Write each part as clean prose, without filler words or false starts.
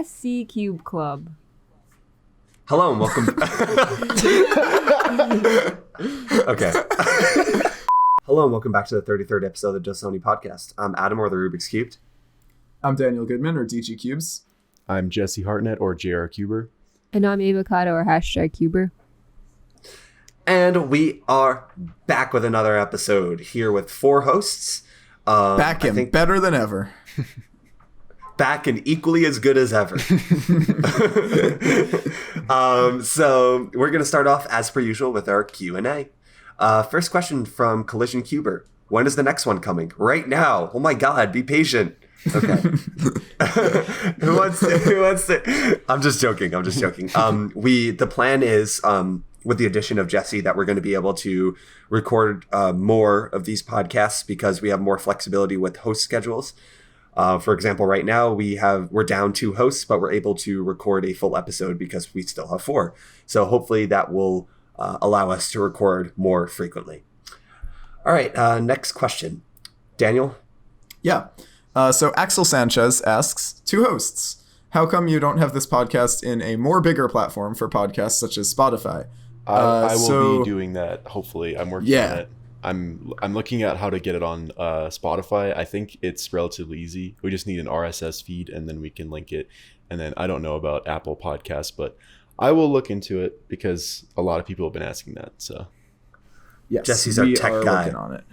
SC Cube Club. Hello and welcome. Okay. Hello and welcome back to the 33rd episode of the Dlsone podcast. I'm Adam, or the Rubik's Cubed. I'm Daniel Goodman, or DG Cubes. I'm Jesse Hartnett, or JR Cuber. And I'm Avocado, or #Cuber. And we are back with another episode here with 4 hosts. Back and better than ever. Back and equally as good as ever. So we're going to start off as per usual with our Q&A. First question from Collision Cuber. When is the next one coming? Right now. Oh my God, be patient. Okay. Who wants to? I'm just joking. The plan is, with the addition of Jesse, that we're going to be able to record more of these podcasts because we have more flexibility with host schedules. For example, right now we're down 2 hosts, but we're able to record a full episode because we still have 4. So hopefully that will allow us to record more frequently. All right. Next question. Daniel? Yeah. So Axel Sanchez asks, 2 hosts, how come you don't have this podcast in a more bigger platform for podcasts such as Spotify? I will be doing that. Hopefully, I'm working on it. I'm looking at how to get it on Spotify. I think it's relatively easy. We just need an RSS feed, and then we can link it. And then I don't know about Apple Podcasts, but I will look into it because a lot of people have been asking that. So, yes, Jesse's our tech guy. Working on it.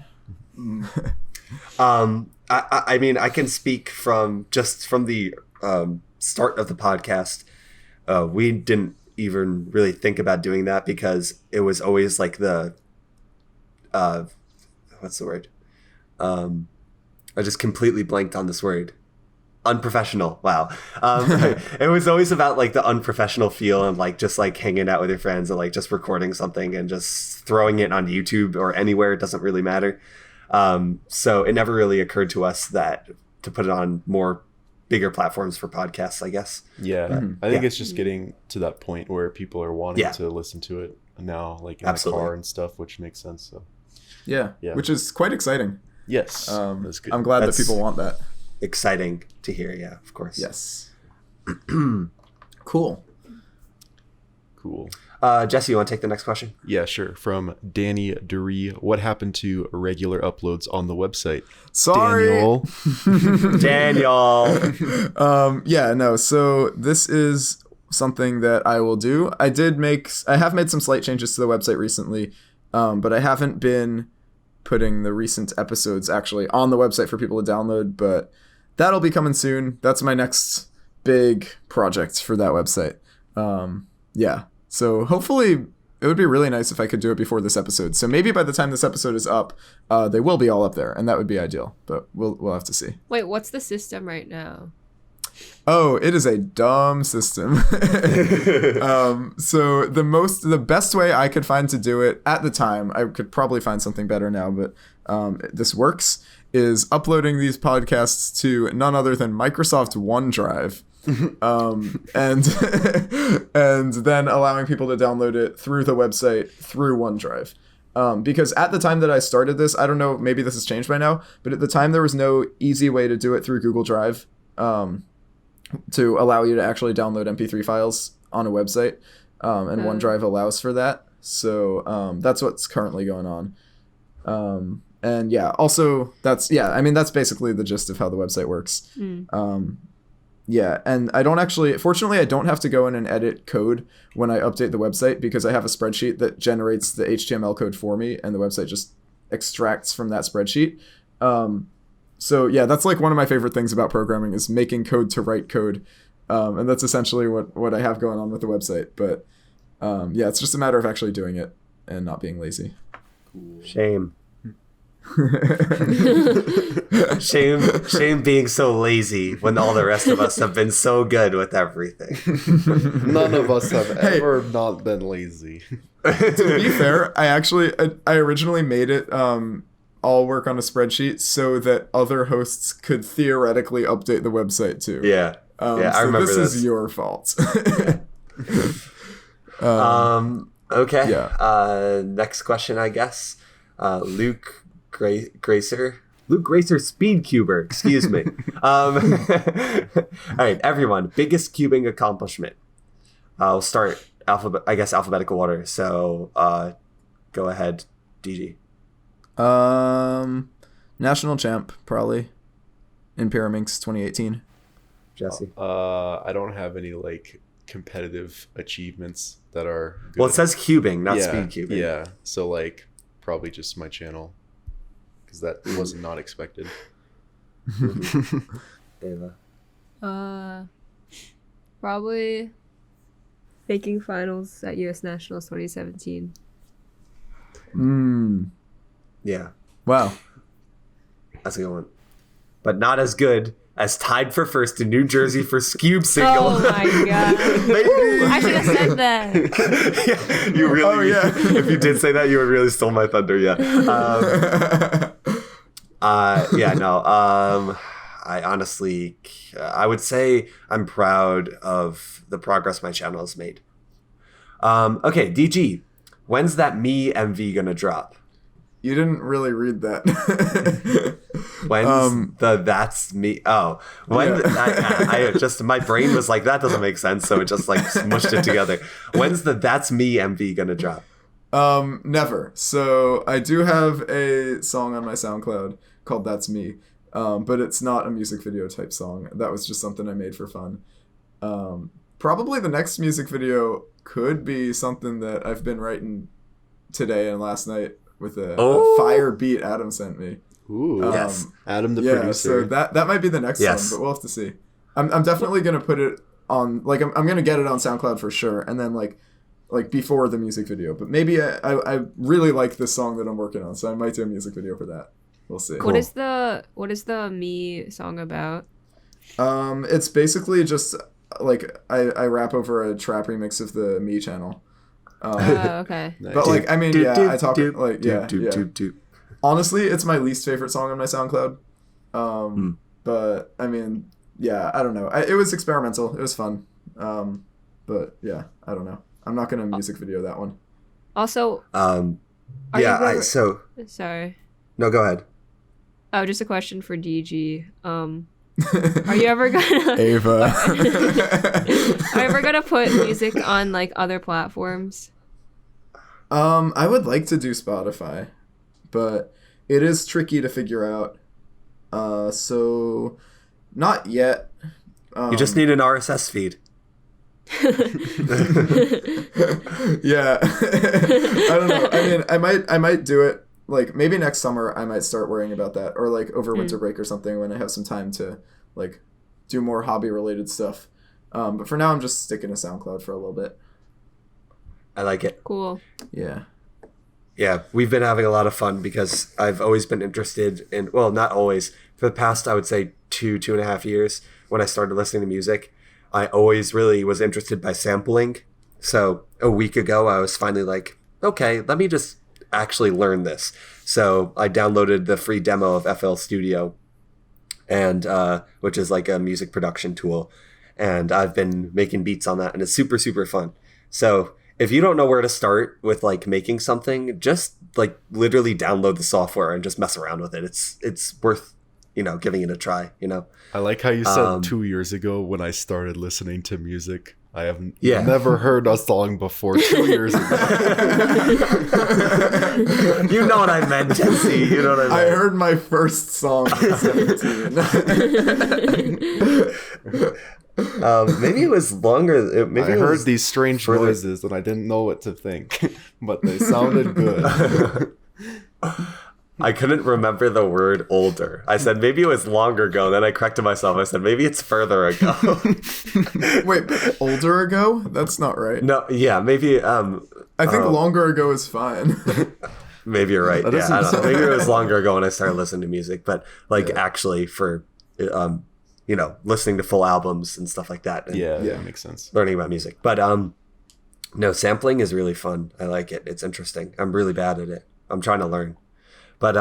I mean, I can speak from the start of the podcast. We didn't even really think about doing that because it was always like the what's the word? I just completely blanked on this word. Unprofessional. Wow. It was always about like the unprofessional feel and like just like hanging out with your friends and like just recording something and just throwing it on YouTube or anywhere. It doesn't really matter. So it never really occurred to us that to put it on more bigger platforms for podcasts, I guess. Yeah. I think it's just getting to that point where people are wanting to listen to it now, like in the car and stuff, which makes sense. So yeah. Which is quite exciting. Yes. That's good. I'm glad that people want that. Exciting to hear. Yeah, of course. Yes. Cool. Jesse, you want to take the next question? Yeah, sure. From Danny Dury. What happened to regular uploads on the website? Sorry. Daniel. Yeah, no. So this is something that I will do. I have made some slight changes to the website recently, but I haven't been putting the recent episodes actually on the website for people to download, but that'll be coming soon. That's my next big project for that website. Yeah. So hopefully it would be really nice if I could do it before this episode. So maybe by the time this episode is up, they will be all up there, and that would be ideal. But we'll have to see. Wait, what's the system right now? Oh, it is a dumb system. So the best way I could find to do it at the time, I could probably find something better now, but this works, is uploading these podcasts to none other than Microsoft OneDrive. And then allowing people to download it through the website through OneDrive. Because at the time that I started this, I don't know, maybe this has changed by now, but at the time there was no easy way to do it through Google Drive to allow you to actually download MP3 files on a website. And OneDrive allows for that. So that's what's currently going on. And yeah, also that's basically the gist of how the website works. Yeah, and fortunately, I don't have to go in and edit code when I update the website because I have a spreadsheet that generates the HTML code for me, and the website just extracts from that spreadsheet. So yeah, that's like one of my favorite things about programming is making code to write code, and that's essentially what I have going on with the website. But yeah, it's just a matter of actually doing it and not being lazy. Cool. Shame being so lazy when all the rest of us have been so good with everything. None of us have ever not been lazy. To be fair, I originally made it all work on a spreadsheet so that other hosts could theoretically update the website too. Yeah. I remember this. This is your fault. Okay. Yeah. Next question, I guess. Luke Gracer Luke Racer Speed Cuber. Excuse me. All right, everyone. Biggest cubing accomplishment. I'll start alphabetical order. So go ahead, DG. National champ, probably. In Pyraminx 2018. Jesse. I don't have any like competitive achievements that are good. Well, it says cubing, not speed cubing. Yeah, so like probably just my channel, because that was not expected. Ava. Probably making finals at US Nationals 2017. Yeah, Wow. that's a good one. But not as good as tied for first in New Jersey for Scube single. Oh my god. Baby! I should have said that. Yeah, you really. Oh, yeah. If you did say that, you would really stole my thunder. Yeah. I honestly, I would say I'm proud of the progress my channel has made. Okay, DG, when's that me MV gonna drop? You didn't really read that. When's that's me? Oh, when? Yeah. I just my brain was like that doesn't make sense, so it just like smushed it together. When's the that's me MV gonna drop? Never. So I do have a song on my SoundCloud called That's Me, but it's not a music video type song. That was just something I made for fun. Probably the next music video could be something that I've been writing today and last night with a fire beat Adam sent me. Ooh, yes. Adam the Yeah, producer. so that might be the next Yes. one, but we'll have to see. I'm definitely gonna put it on, like I'm gonna get it on SoundCloud for sure, and then like before the music video. But maybe I really like this song that I'm working on, so I might do a music video for that. We'll see. What is the me song about? It's basically just like I rap over a trap remix of the Me channel. Okay. Nice. But like I mean, I talk like yeah. Honestly, it's my least favorite song on my SoundCloud. But I mean, yeah, I don't know. It was experimental. It was fun. But yeah, I don't know. I'm not gonna music video that one. Also, So sorry. no, go ahead. Oh, just a question for DG. Are you ever gonna Ava? Are you ever gonna put music on like other platforms? I would like to do Spotify, but it is tricky to figure out. So not yet. You just need an RSS feed. Yeah. I don't know. I mean, I might do it. Like maybe next summer I might start worrying about that, or like over winter break or something when I have some time to like do more hobby related stuff. But for now I'm just sticking to SoundCloud for a little bit. I like it. Cool. Yeah. Yeah, we've been having a lot of fun because I've always been interested in, well, not always, for the past, I would say 2.5 years when I started listening to music, I always really was interested by sampling. So a week ago, I was finally like, okay, let me just actually learn this. So I downloaded the free demo of FL Studio, and which is like a music production tool. And I've been making beats on that, and it's super, super fun. So if you don't know where to start with like making something, just like literally download the software and just mess around with it. It's worth, giving it a try, I like how you said 2 years ago when I started listening to music. I have never heard a song before 2 years ago. You know what I meant, Jesse. You know what I meant. I heard my first song at 17. Maybe it was longer. Maybe I it heard was these strange further. noises and I didn't know what to think, but they sounded good. I couldn't remember the word older. I said maybe it was longer ago. Then I corrected myself. I said maybe it's further ago. Wait, older ago? That's not right. No, yeah, maybe. I think longer ago is fine. Maybe you're right. That Yeah, doesn't I don't know. sound Maybe it was right. longer ago when I started listening to music, but actually for, listening to full albums and stuff like that. And Yeah, Yeah. that makes sense. learning about music. But no, sampling is really fun. I like it. It's interesting. I'm really bad at it. I'm trying to learn. But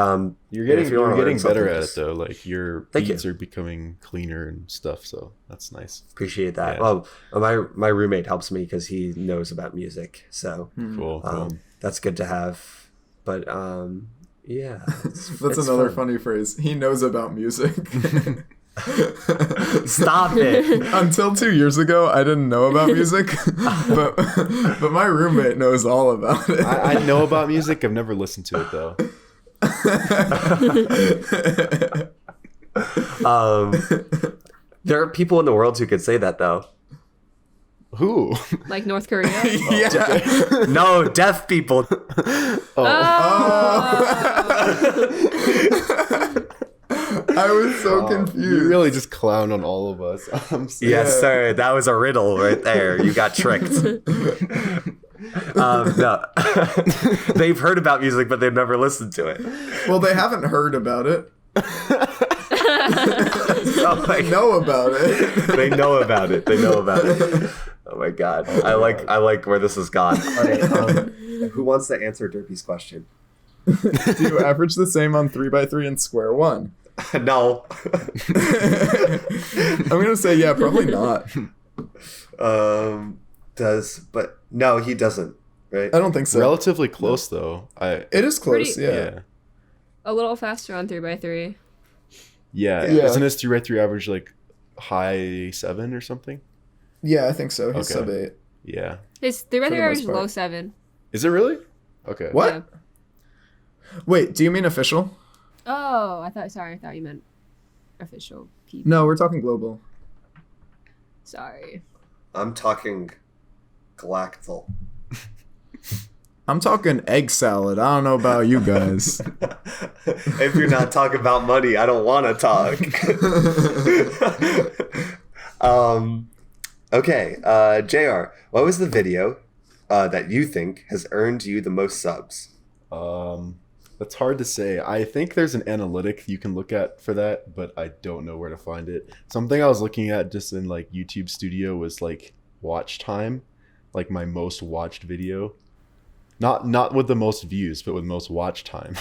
You're if you wanna getting learn better something, at it just though. Like your Thank beats you. are becoming cleaner and stuff, so that's nice. appreciate that. Yeah. Well, my roommate helps me because he knows about music, so Cool. that's good to have. But Yeah. That's another funny phrase. He knows about music. Stop it. Until 2 years ago, I didn't know about music, but my roommate knows all about it. I know about music. I've never listened to it though. There are people in the world who could say that though. Who? Like North Korea? Yeah. No, deaf people. I was so confused. You really just clown on all of us. I'm sorry. Yes, sir. That was a riddle right there. You got tricked. No. They've heard about music, but they've never listened to it. Well, they haven't heard about it. Oh my They know about it. They know about it. They know about it. Oh my god. I like where this has gone. All right, who wants to answer Derpy's question? Do you average the same on 3x3 and square one? No. I'm gonna say yeah, probably not. But no, he doesn't. Right? I don't think so. Relatively close though. It is close, Pretty- yeah. A little faster on 3x3. Yeah. Yeah. Isn't his 3x3 average like high 7 or something? Yeah, I think so. He's Okay. sub 8. Yeah. His the 3x3 most average is part. low 7. Is it really? Okay. What? Yeah. Wait, do you mean official? Oh, I thought you meant official people. No, we're talking global. Sorry. I'm talking galactal. I'm talking egg salad. I don't know about you guys. If you're not talking about money, I don't want to talk. Okay, JR, what was the video that you think has earned you the most subs? That's hard to say. I think there's an analytic you can look at for that, but I don't know where to find it. Something I was looking at just in like YouTube Studio was like watch time, like my most watched video. Not with the most views, but with most watch time.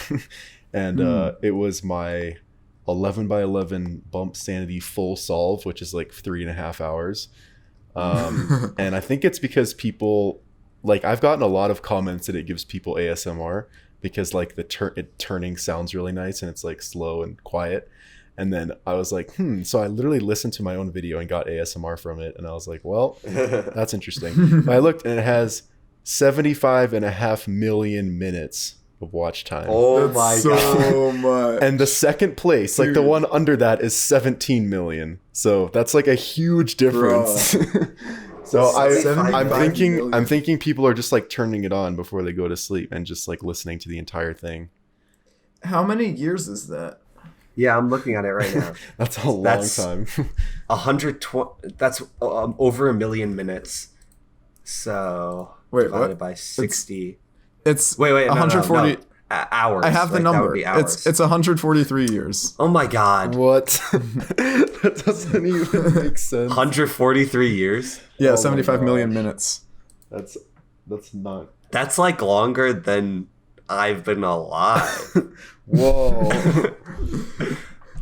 And it was my 11x11 bump sanity full solve, which is like 3.5 hours. And I think it's because people, like, I've gotten a lot of comments that it gives people ASMR because like turning sounds really nice and it's like slow and quiet. And then I was like, so I literally listened to my own video and got ASMR from it. And I was like, well, that's interesting. But I looked and it has 75.5 million minutes of watch time. Oh That's my so god. much. And the second place, like the Dude. one under that, is 17 million. So that's like a huge difference. So I'm 75 million. I'm thinking people are just like turning it on before they go to sleep and just like listening to the entire thing. How many years is that? Yeah, I'm looking at it right now. That's a long That's- time. 120. That's over 1 million minutes. So Wait, divided what? by 60. It's Wait, no, 140. no. Hours. I have the Like, that would number. be hours. It's 143 years. Oh my god. What? That doesn't even make sense. 143 years? Yeah, Oh my 75 million gosh. minutes. That's not. That's like longer than I've been alive. Whoa.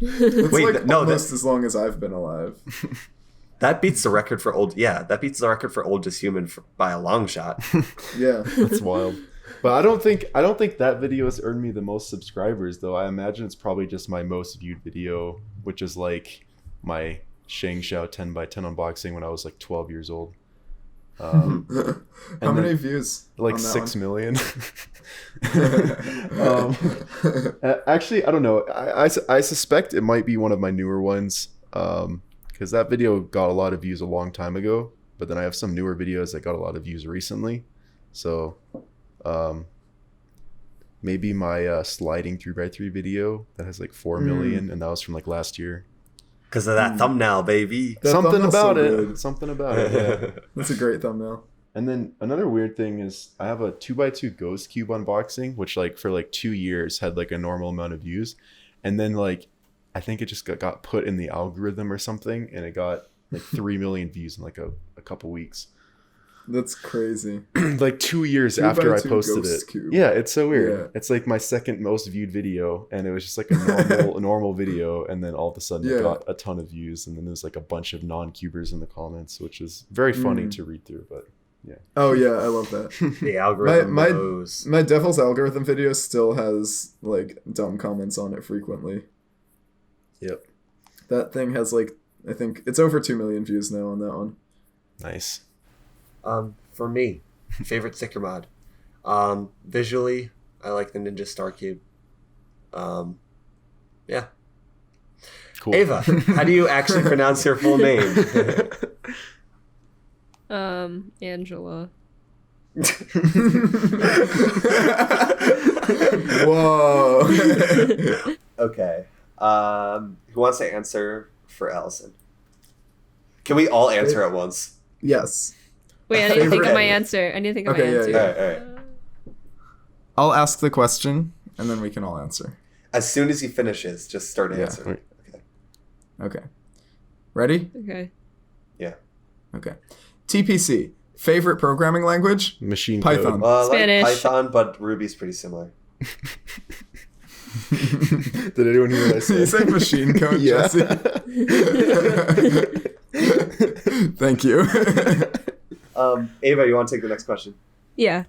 It's Wait, like no, almost as long as I've been alive. That beats the record for that beats the record for oldest human by a long shot. Yeah. That's wild. But I don't think that video has earned me the most subscribers though. I imagine it's probably just my most viewed video, which is like my Shang Xiao 10x10 unboxing when I was like 12 years old. How And many then, views? like on that 6 one? million. Actually, I don't know. I suspect it might be one of my newer ones because that video got a lot of views a long time ago. But then I have some newer videos that got a lot of views recently. So maybe my sliding 3x3 video that has like 4 million, and that was from like last year. Because of that thumbnail, baby. That Something thumbnail's so about it. good. Something about it. Yeah. That's a great thumbnail. And then another weird thing is I have a 2x2 Ghost Cube unboxing, which like for like 2 years had like a normal amount of views. And then like, I think it just got put in the algorithm or something and it got like 3 million views in like a couple weeks. That's crazy. Like 2 years 2 after by I 2 posted Ghost it. Cube. Yeah, it's so weird. Yeah. It's like my second most viewed video and it was just like a normal video. And then all of a sudden Yeah. it got a ton of views. And then there's like a bunch of non-cubers in the comments, which is very funny to read through, but Oh yeah, I love that. The algorithm My knows. my Devil's algorithm video still has like dumb comments on it frequently. Yep. That thing has like I think it's over 2 million views now on that one. Nice. For me, favorite sticker mod. Visually, I like the Ninja Star Cube. Yeah. Cool. Ava, how do you actually pronounce your full name? Angela. Whoa. Okay. Who wants to answer for Allison? Can we all answer at once? Yes. Wait, I need to think of my Favorite. answer. I need to think of Okay, my yeah, answer. yeah. All right. I'll ask the question and then we can all answer. As soon as he finishes, just start Yeah. answering. Okay. Okay. Ready? Okay. Yeah. Okay. TPC. Favorite programming language? Machine Python. code. I like Spanish. Python, but Ruby's pretty similar. Did anyone hear what I said? You say machine code, Yeah. Jesse? Thank you. Ava, you want to take the next question? Yeah.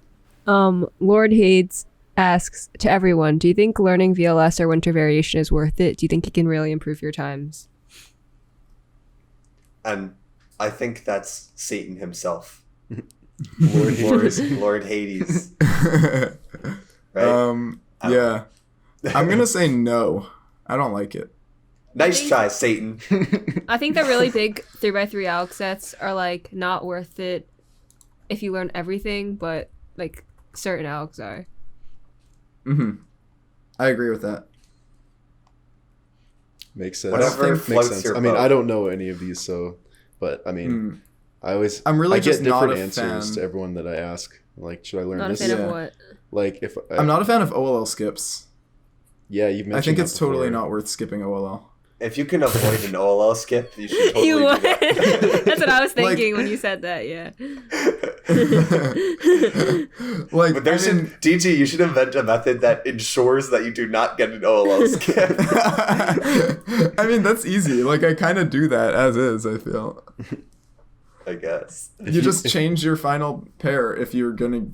Lord Hades asks to everyone, do you think learning VLS or winter variation is worth it? Do you think it can really improve your times? And I think that's Satan himself. Lord Hades. Right? Yeah. I'm gonna say no. I don't like it. Nice try, Satan. I think the really big 3x3 alg sets are like not worth it if you learn everything, but like certain algs are. I agree with that. Makes sense. Whatever Makes floats sense. your I mean, boat. I don't know any of these, so, but I mean, I'm really I just get not different a answers fan. to everyone that I ask. Like, should I learn Not a this? fan Yeah. of what? Like, if I'm not a fan of OLL skips. Yeah, you've mentioned. I think that it's totally before. not worth skipping OLL. If you can avoid an OLL skip, you should totally You do would. that. That's what I was Like- thinking when you said that, yeah. Like, But there should, DG, you should invent a method that ensures that you do not get an OLL skip. I mean, that's easy. Like, I kind of do that as is, I feel. I guess. You just change your final pair if you're gonna.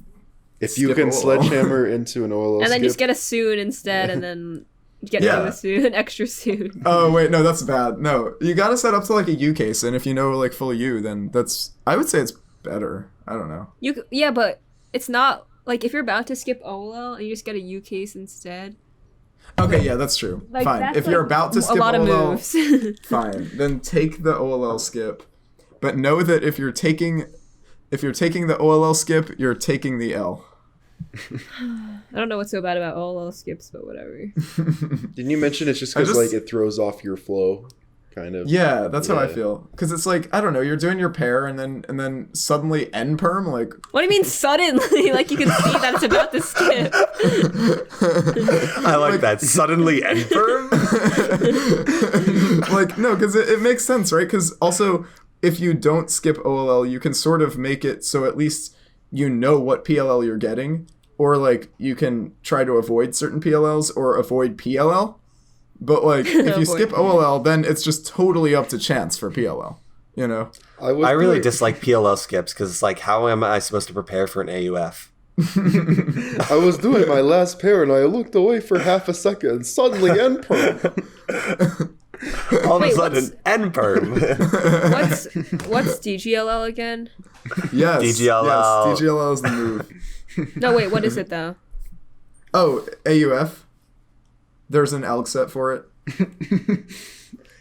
If you skip can OLL. sledgehammer into an OLL And then skip, just get a soon instead, and then get Yeah. the soon, extra soon. Oh, wait, no, that's bad. No, you gotta set up to like a U case, and if you know like full U, then that's. I would say it's better. I don't know. Yeah, but it's not like if you're about to skip OLL and you just get a U case instead. Okay, yeah, that's true. Like, Fine. that's, If you're like, about to skip a lot of OLL, moves. fine. Then take the OLL skip. But know that if you're taking the OLL skip, you're taking the L. I don't know what's so bad about OLL skips, but whatever. didn't you mention it's just I because just- like it throws off your flow, kind of? Yeah, that's how I Yeah. feel. Because it's like, I don't know, you're doing your pair and then suddenly end perm, like What do you mean suddenly? Like you can see that it's about to skip. I like that. Suddenly end firm? like no, because it makes sense, right? Because also if you don't skip OLL, you can sort of make it so at least you know what PLL you're getting, or like you can try to avoid certain PLLs or avoid PLL. But like if you Avoid skip OLL, then it's just totally up to chance for PLL. You know? I really dislike PLL skips because it's like, how am I supposed to prepare for an AUF? I was doing my last pair and I looked away for half a second and suddenly end perm. All of a Wait, sudden, end perm. What's DGLL again? Yes. DGLL. Yes, DGLL is the move. No, wait, what is it though? Oh, AUF. There's an ALG set for it.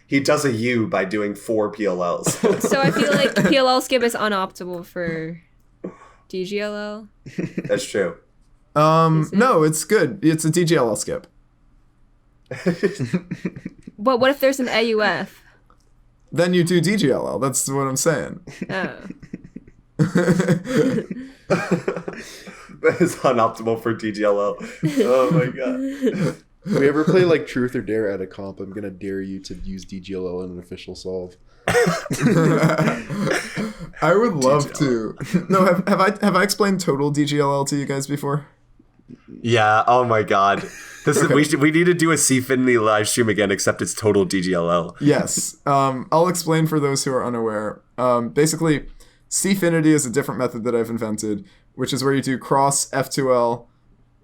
He does a U by doing 4 PLLs. So I feel like PLL skip is unoptimal for DGLL. That's true. No, it's good. It's a DGLL skip. But what if there's an AUF? Then you do DGLL. That's what I'm saying. Oh. That is unoptimal for DGLL. Oh my god. If we ever play like Truth or Dare at a comp, I'm gonna dare you to use DGLL in an official solve. I would love to. No, have I explained total DGLL to you guys before? Yeah, oh my god. This is, we need to do a C Finley live stream again, except it's total DGLL. Yes. I'll explain for those who are unaware. Basically, Cfinity is a different method that I've invented, which is where you do cross F2L.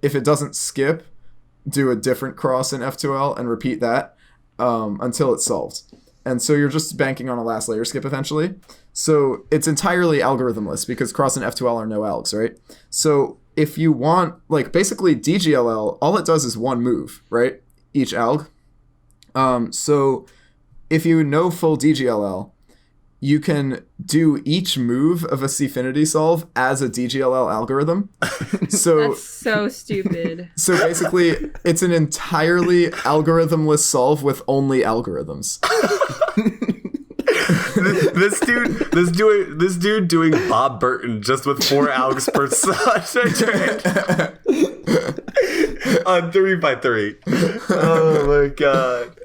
If it doesn't skip, do a different cross in F2L and repeat that until it's solved. And so you're just banking on a last layer skip eventually. So it's entirely algorithmless because cross and F2L are no algs, right? So if you want, like, basically DGLL, all it does is one move, right? Each alg. So if you know full DGLL, you can do each move of a Cfinity solve as a DGLL algorithm. So That's so stupid. so basically, it's an entirely algorithmless solve with only algorithms. this dude doing Bob Burton just with 4 algs per on 3x3. Oh my god.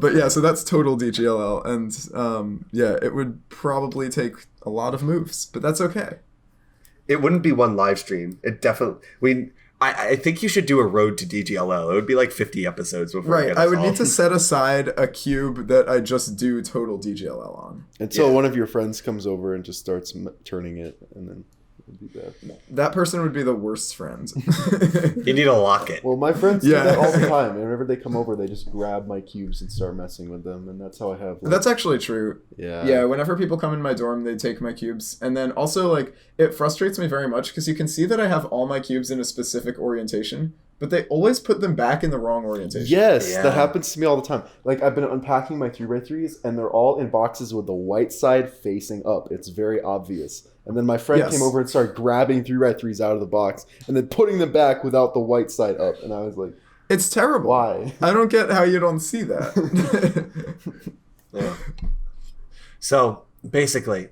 But yeah, so that's total DGLL, and yeah, it would probably take a lot of moves, but that's okay. It wouldn't be one live stream. It definitely. I think you should do a road to DGLL. It would be like 50 episodes before. Right, I would need to set aside a cube that I just do total DGLL on. Until one of your friends comes over and just starts turning it, and then it'd be bad. That person would be the worst friend. You need to lock it. Well, my friends do that all the time. And whenever they come over, they just grab my cubes and start messing with them, and that's how I have. Like, That's actually true. Yeah. Yeah, whenever people come in my dorm, they take my cubes. And then also, like, it frustrates me very much because you can see that I have all my cubes in a specific orientation, but they always put them back in the wrong orientation. Yes, Yeah. that happens to me all the time. Like, I've been unpacking my 3x3s, and they're all in boxes with the white side facing up. It's very obvious. And then my friend came over and started grabbing 3x3s out of the box and then putting them back without the white side up. And I was like, It's terrible. why? I don't get how you don't see that. Yeah. So basically,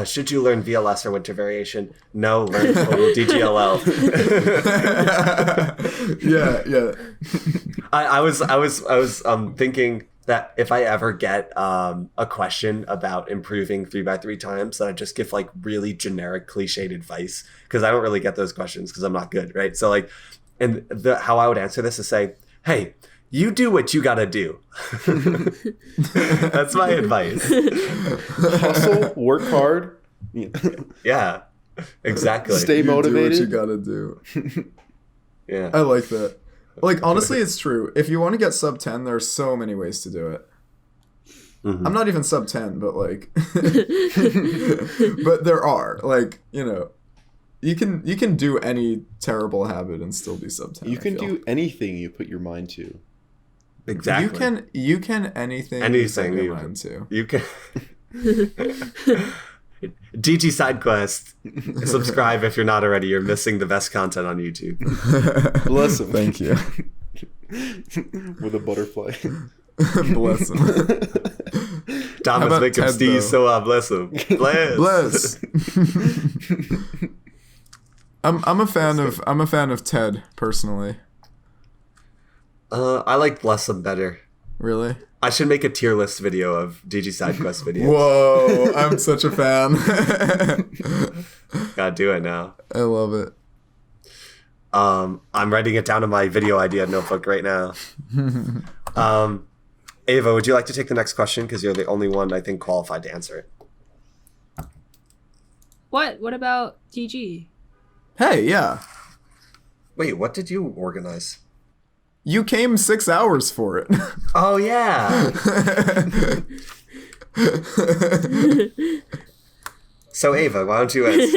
should you learn VLS or winter variation? No, learn total DGLL. Yeah. I was thinking that if I ever get a question about improving 3x3 times, that I just give like really generic cliched advice, because I don't really get those questions because I'm not good, right? So like, and how I would answer this is say, hey, you do what you gotta do. That's my advice. Hustle, work hard. Yeah, exactly. Stay motivated. You do what you gotta do. Yeah. I like that. Like, honestly, it's true. If you want to get sub 10, there are so many ways to do it. Mm-hmm. I'm not even sub 10, but like, but there are, like, you know, you can do any terrible habit and still be sub 10. You can do anything you put your mind to. Exactly. You can anything you set your mind to. You can. GG Side Quest. Subscribe if you're not already. You're missing the best content on YouTube. Bless him. Thank you. With a butterfly. Bless him. Thomas about make him Ted, Steve, though? so bless him. Bless. I'm a fan of Ted personally. I like Bless him better. Really? I should make a tier list video of GG Side Quest videos. Whoa, I'm such a fan. Gotta do it now. I love it. I'm writing it down in my video idea notebook right now. Ava, would you like to take the next question? Because you're the only one I think qualified to answer it. What about GG? Hey, yeah. Wait, what did you organize? You came 6 hours for it. Oh, yeah. So, Ava, why don't you ask?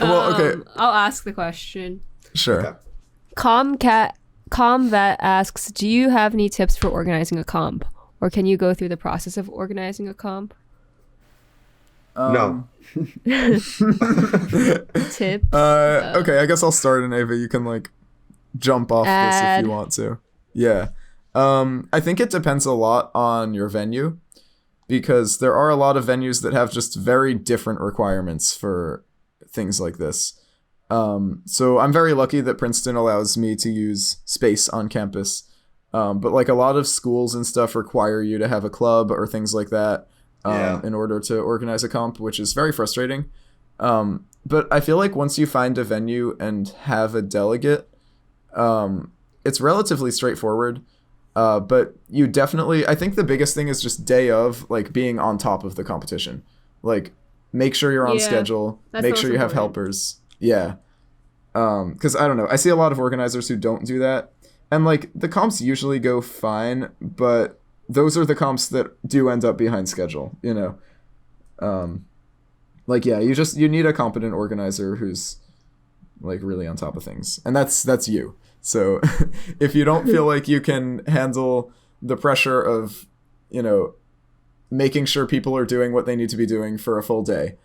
Well, okay. I'll ask the question. Sure. Okay. Comvet asks, do you have any tips for organizing a comp? Or can you go through the process of organizing a comp? No. Tip? Okay, I guess I'll start, and Ava, you can like jump off this if Add. you want to. Yeah. I think it depends a lot on your venue, because there are a lot of venues that have just very different requirements for things like this. So I'm very lucky that Princeton allows me to use space on campus. But like a lot of schools and stuff require you to have a club or things like that in order to organize a comp, which is very frustrating. But I feel like once you find a venue and have a delegate, it's relatively straightforward. But you definitely, I think the biggest thing is just day of, like, being on top of the competition. Like, make sure you're on schedule. Make sure you have helpers. Yeah. Because I don't know. I see a lot of organizers who don't do that. And, like, the comps usually go fine, but those are the comps that do end up behind schedule, you know? Like, yeah, you need a competent organizer who's, like, really on top of things. And that's you. So if you don't feel like you can handle the pressure of, you know, making sure people are doing what they need to be doing for a full day,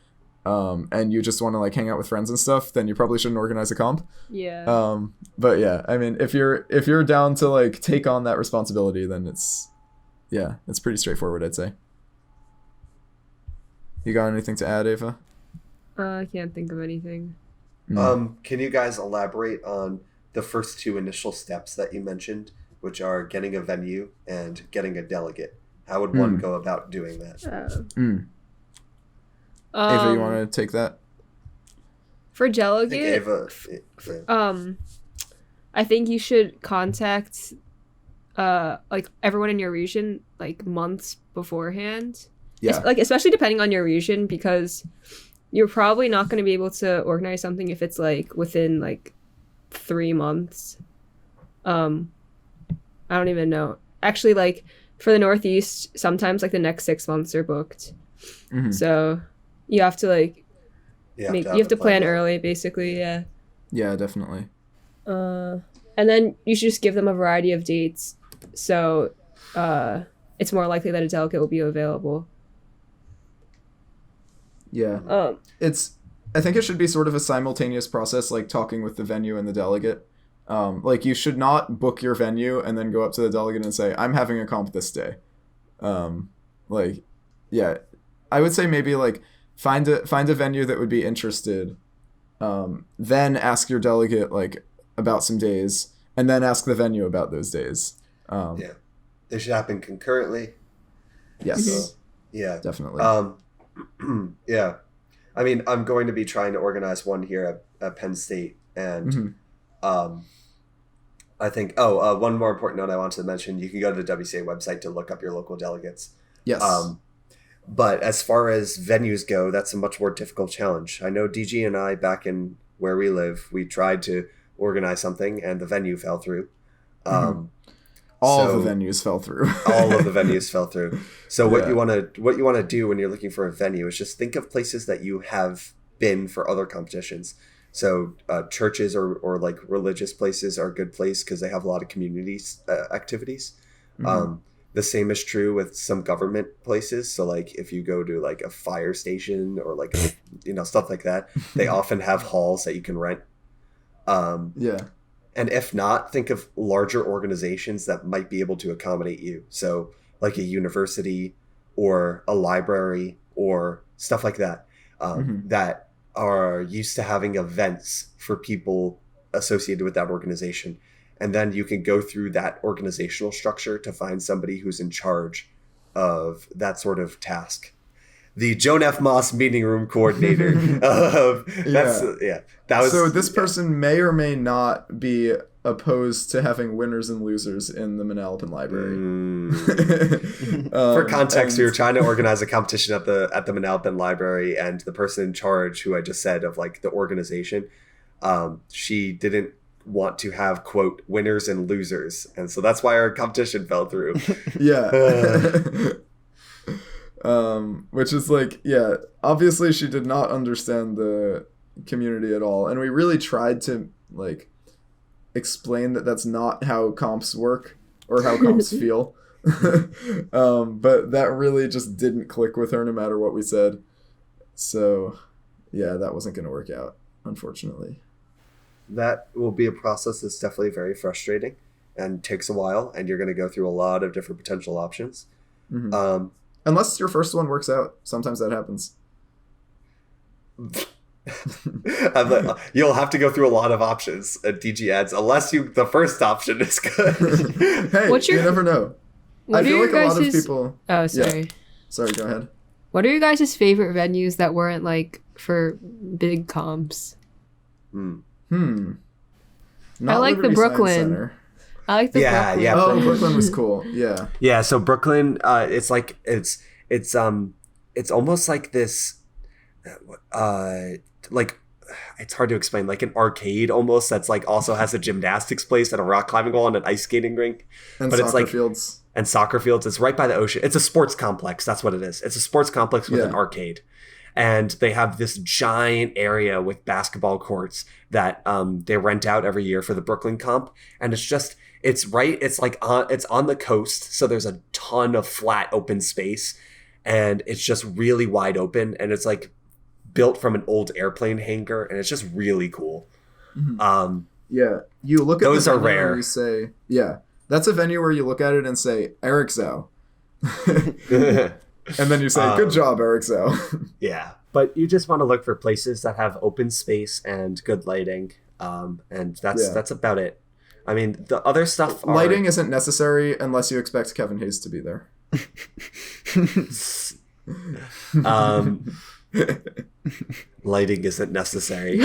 and you just want to, like, hang out with friends and stuff, then you probably shouldn't organize a comp. Yeah. But yeah, I mean, if you're down to, like, take on that responsibility, then it's pretty straightforward, I'd say. You got anything to add, Ava? I can't think of anything. Can you guys elaborate on the first two initial steps that you mentioned, which are getting a venue and getting a delegate? How would one go about doing that? Ava, you want to take that? For I think delegate, Ava, I think you should contact like everyone in your region like months beforehand. Yeah. Like especially depending on your region, because you're probably not going to be able to organize something if it's like within like 3 months. I don't even know. Actually, like for the Northeast, sometimes like the next 6 months are booked. So you have to like you have to plan early, basically. Yeah, definitely. And then you should just give them a variety of dates, so it's more likely that a delegate will be available. Yeah. I think it should be sort of a simultaneous process, like talking with the venue and the delegate. Like, you should not book your venue and then go up to the delegate and say, I'm having a comp this day. Like, yeah, I would say maybe like find a venue that would be interested. Then ask your delegate like about some days, and then ask the venue about those days. Yeah, they should happen concurrently. Yes. So, yeah, definitely. Yeah, I mean, I'm going to be trying to organize one here at Penn State, and I think one more important note I wanted to mention: you can go to the WCA website to look up your local delegates. Yes. But as far as venues go, that's a much more difficult challenge. I know DG and I, back in where we live, we tried to organize something, and the venue fell through. All of the venues fell through. All of the venues fell through. So what you want to do when you're looking for a venue is just think of places that you have been for other competitions. So churches or like religious places are a good place because they have a lot of community activities. The same is true with some government places. So like if you go to like a fire station or like stuff like that, they often have halls that you can rent. And if not, think of larger organizations that might be able to accommodate you. So like a university or a library or stuff like that, that are used to having events for people associated with that organization. And then you can go through that organizational structure to find somebody who's in charge of that sort of task. The Joan F. Moss meeting room coordinator. So this person may or may not be opposed to having winners and losers in the Manalapan Library. For context, we were trying to organize a competition at the Manalapan Library, and the person in charge, who I just said of like the organization, she didn't want to have, quote, winners and losers, and so that's why our competition fell through. Which is like, obviously she did not understand the community at all, and we really tried to like explain that that's not how comps work or how comps feel. But that really just didn't click with her no matter what we said. So yeah, that wasn't going to work out, unfortunately. That will be a process that's definitely very frustrating and takes a while, and you're going to go through a lot of different potential options. Unless your first one works out. Sometimes that happens. You'll have to go through a lot of options at DG ads, unless the first option is good. Hey, you never know. I feel like a lot of people... Oh, sorry. Yeah. Sorry, go ahead. What are your guys' favorite venues that weren't like for big comps? Not I like Liberty the Brooklyn. Science Center. I like the Yeah, Brooklyn. yeah. Oh, Brooklyn was cool. Yeah. Yeah, so Brooklyn, it's like it's almost like this, like it's hard to explain, like an arcade almost that's like also has a gymnastics place and a rock climbing wall and an ice skating rink, And but soccer it's like fields. and soccer fields. It's right by the ocean. It's a sports complex. That's what it is. It's a sports complex with Yeah. an arcade. And they have this giant area with basketball courts that they rent out every year for the Brooklyn comp. And it's on the coast. So there's a ton of flat open space and it's just really wide open. And it's like built from an old airplane hangar. And it's just really cool. Mhm. Yeah. You look at Those the are venue rare. and you say, yeah, that's a venue where you look at it and say, Eric Zhao. And then you say, good job, Eric Zhao. Yeah, but you just want to look for places that have open space and good lighting, and that's about it. I mean, the other stuff are, Lighting isn't necessary unless you expect Kevin Hayes to be there. Lighting isn't necessary.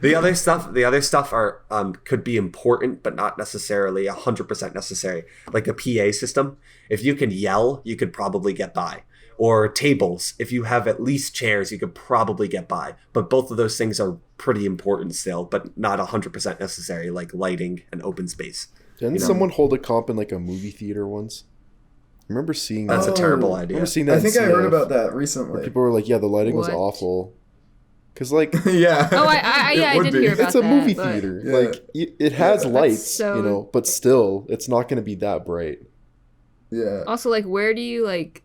The other stuff are could be important, but not necessarily 100% necessary. Like a PA system, if you can yell, you could probably get by. Or tables, if you have at least chairs, you could probably get by. But both of those things are pretty important still, but not 100% necessary, like lighting and open space. Didn't someone hold a comp in like a movie theater once? I remember seeing That's that. a terrible I idea. remember seeing that. I think in I heard CF, about that where recently. people were like, "Yeah, the lighting was What? awful." Because like, Yeah. Oh, I would did be. hear about it's a that, movie but- theater. Yeah. Like, it has Yeah. lights, so- you know, but still, it's not going to be that bright. Yeah. Also, like, where do you like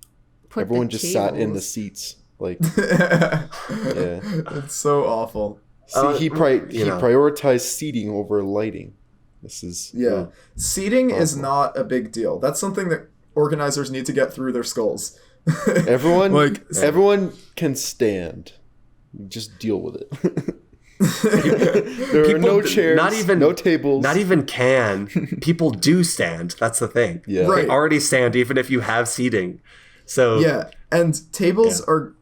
put Everyone the just sat in the tables? seats. Like, It's so awful. see, he you know. prioritized seating over lighting. This is Yeah. Seating is Awful. not a big deal. That's something that organizers need to get through their skulls. Everyone, Like- everyone can stand. Just deal with it. There are People no d- chairs, not even- no tables. Not even can. People do stand. That's the thing. Yeah. Right. They already stand even if you have seating. So Yeah, and tables are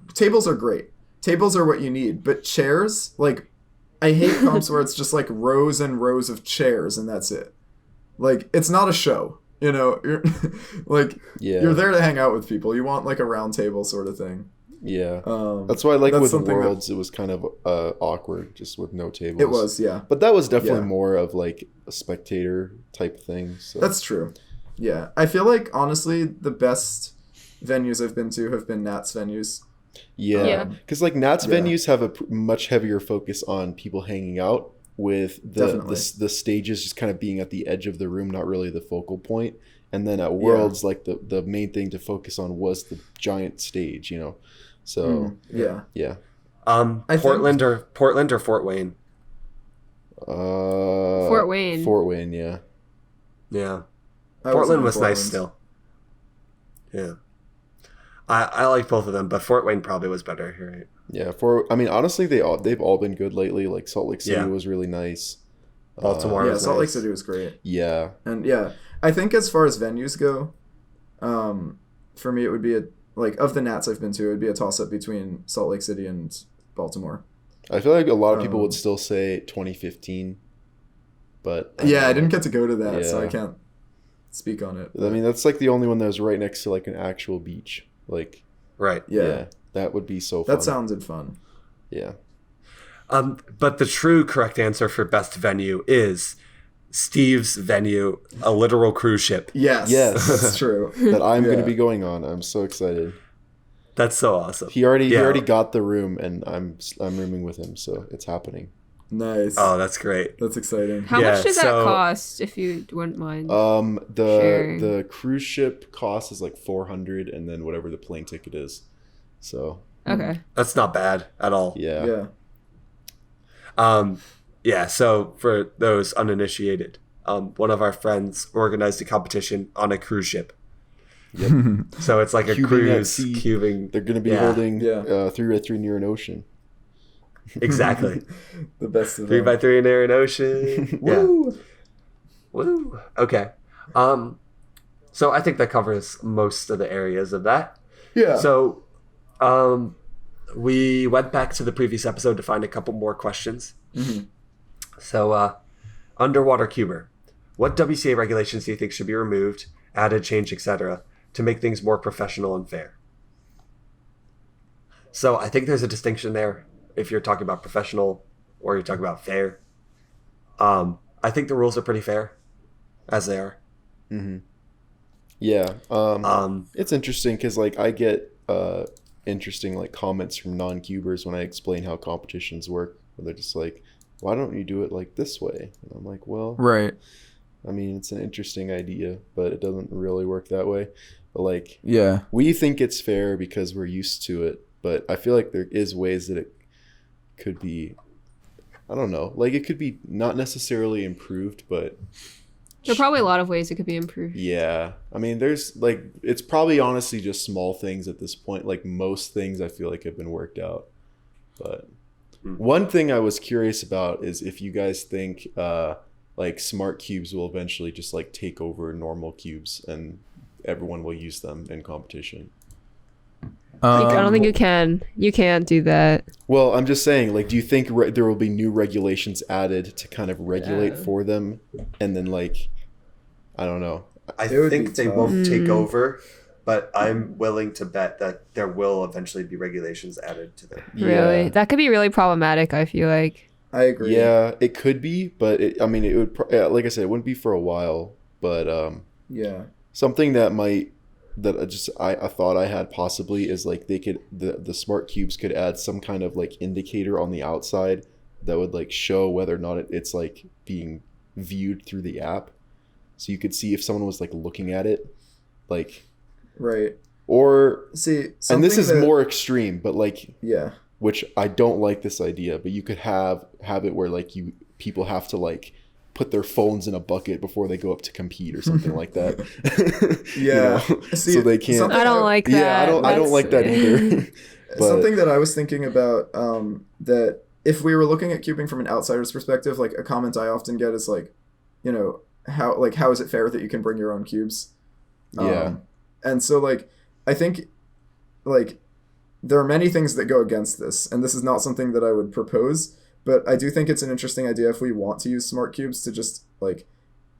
great. Tables are what you need, but chairs, like, I hate comps where it's just like rows and rows of chairs and that's it. Like, it's not a show, you know. You're like, Yeah. you're there to hang out with people. You want like a round table sort of thing. Yeah. Um, That's why, like, that's with something that- Worlds, it was kind of awkward, just with no tables. It was, yeah. But that was definitely Yeah. more of, like, a spectator type thing. So. That's true. Yeah, I feel like honestly the best venues I've been to have been Nats venues. Yeah. Yeah. Because, like, Nats Yeah. venues have a much heavier focus on people hanging out, with Definitely. the stages just kind of being at the edge of the room, not really the focal point. And then at Worlds, like, the main thing to focus on was the giant stage, you know? So, Yeah. yeah. I Portland or Fort Wayne. Fort Wayne. Fort Wayne, yeah. Yeah. I Portland in was nice Portland. still. Yeah. I like both of them, but Fort Wayne probably was better here. Right? Yeah, I mean, honestly, they've all been good lately. Like, Salt Lake City Yeah. was really nice. Baltimore. Yeah, was Salt Lake nice. City was great. Yeah. And yeah, I think as far as venues go, for me it would be of the Nats I've been to, it would be a toss up between Salt Lake City and Baltimore. I feel like a lot of people Um, would still say 2015, but Yeah, I didn't get to go to that, so Yeah. I can't speak on it. I mean, that's like the only one that was right next to like an actual beach. Like, Right. yeah, that would be so fun. that sounded fun. Yeah. But the true correct answer for best venue is Steve's venue, a literal cruise ship. Yes, Yes. that's true. That I'm going Yeah. to be going on. I'm so excited. That's so awesome. He already Yeah. got the room, and I'm rooming with him, so it's happening. Nice. Oh, that's great. That's exciting. How Yeah, much does that so- cost, if you wouldn't mind? The Sharing. cruise ship cost is like 400, and then whatever the plane ticket is. So Okay. That's not bad at all. yeah. Yeah. So for those uninitiated, one of our friends organized a competition on a cruise ship. So it's like a Cubing at cruise sea. cubing. They're going to be Yeah. holding Yeah. 3x3 near an ocean. Exactly. The best of 3x3 in there in ocean. Yeah. Woo! Woo. Okay. So I think that covers most of the areas of that. Yeah. So, we went back to the previous episode to find a couple more questions. Mhm. So, Underwater Cuber. What WCA regulations do you think should be removed, added, changed, etc., to make things more professional and fair? So I think there's a distinction there if you're talking about professional or you're talking about fair. I think the rules are pretty fair as they are. Mm-hmm. Yeah. It's interesting because like I get interesting like comments from non-cubers when I explain how competitions work. Where they're just like, why don't you do it like this way? And I'm like, well, Right. I mean, it's an interesting idea, but it doesn't really work that way. But like, Yeah. we think it's fair because we're used to it. But I feel like there is ways that it could be, I don't know, like it could be not necessarily improved, but There are probably a lot of ways it could be improved. yeah. I mean, there's like, it's probably honestly just small things at this point. Like most things I feel like have been worked out. But one thing I was curious about is if you guys think like smart cubes will eventually just like take over normal cubes and everyone will use them in competition. I don't think you can. You can't do that. Well, I'm just saying, like, do you think there will be new regulations added to kind of regulate for them? And then, like, I don't know. I It would think be they tough. won't take over, but I'm willing to bet that there will eventually be regulations added to them. Really, Yeah. that could be really problematic. I feel like. I agree. Yeah, it could be, but I mean, it would, like I said, it wouldn't be for a while, but Yeah. something that I thought I had possibly is like they could, the smart cubes could add some kind of like indicator on the outside that would like show whether or not it's like being viewed through the app. So you could see if someone was like looking at it, like, Right. or, See, and this is something that- more extreme, but like, Yeah. which I don't like this idea, but you could have it where like people have to like put their phones in a bucket before they go up to compete or something like that. Yeah. See, so they can't. something I don't like that. Yeah, I don't like that either. But Something that I was thinking about, that if we were looking at cubing from an outsider's perspective, like a comment I often get is like, how is it fair that you can bring your own cubes? Yeah. And so like, I think like there are many things that go against this, and this is not something that I would propose, but I do think it's an interesting idea if we want to use smart cubes to just like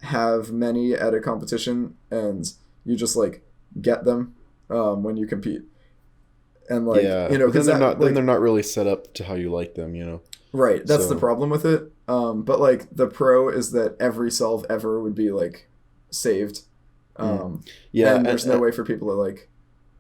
have many at a competition and you just like get them when you compete. And like, yeah, you know, but then because they're not really set up to how you like them, you know. right, that's So- the problem with it. But like the pro is that every solve ever would be like saved. Yeah, and there's no way for people to like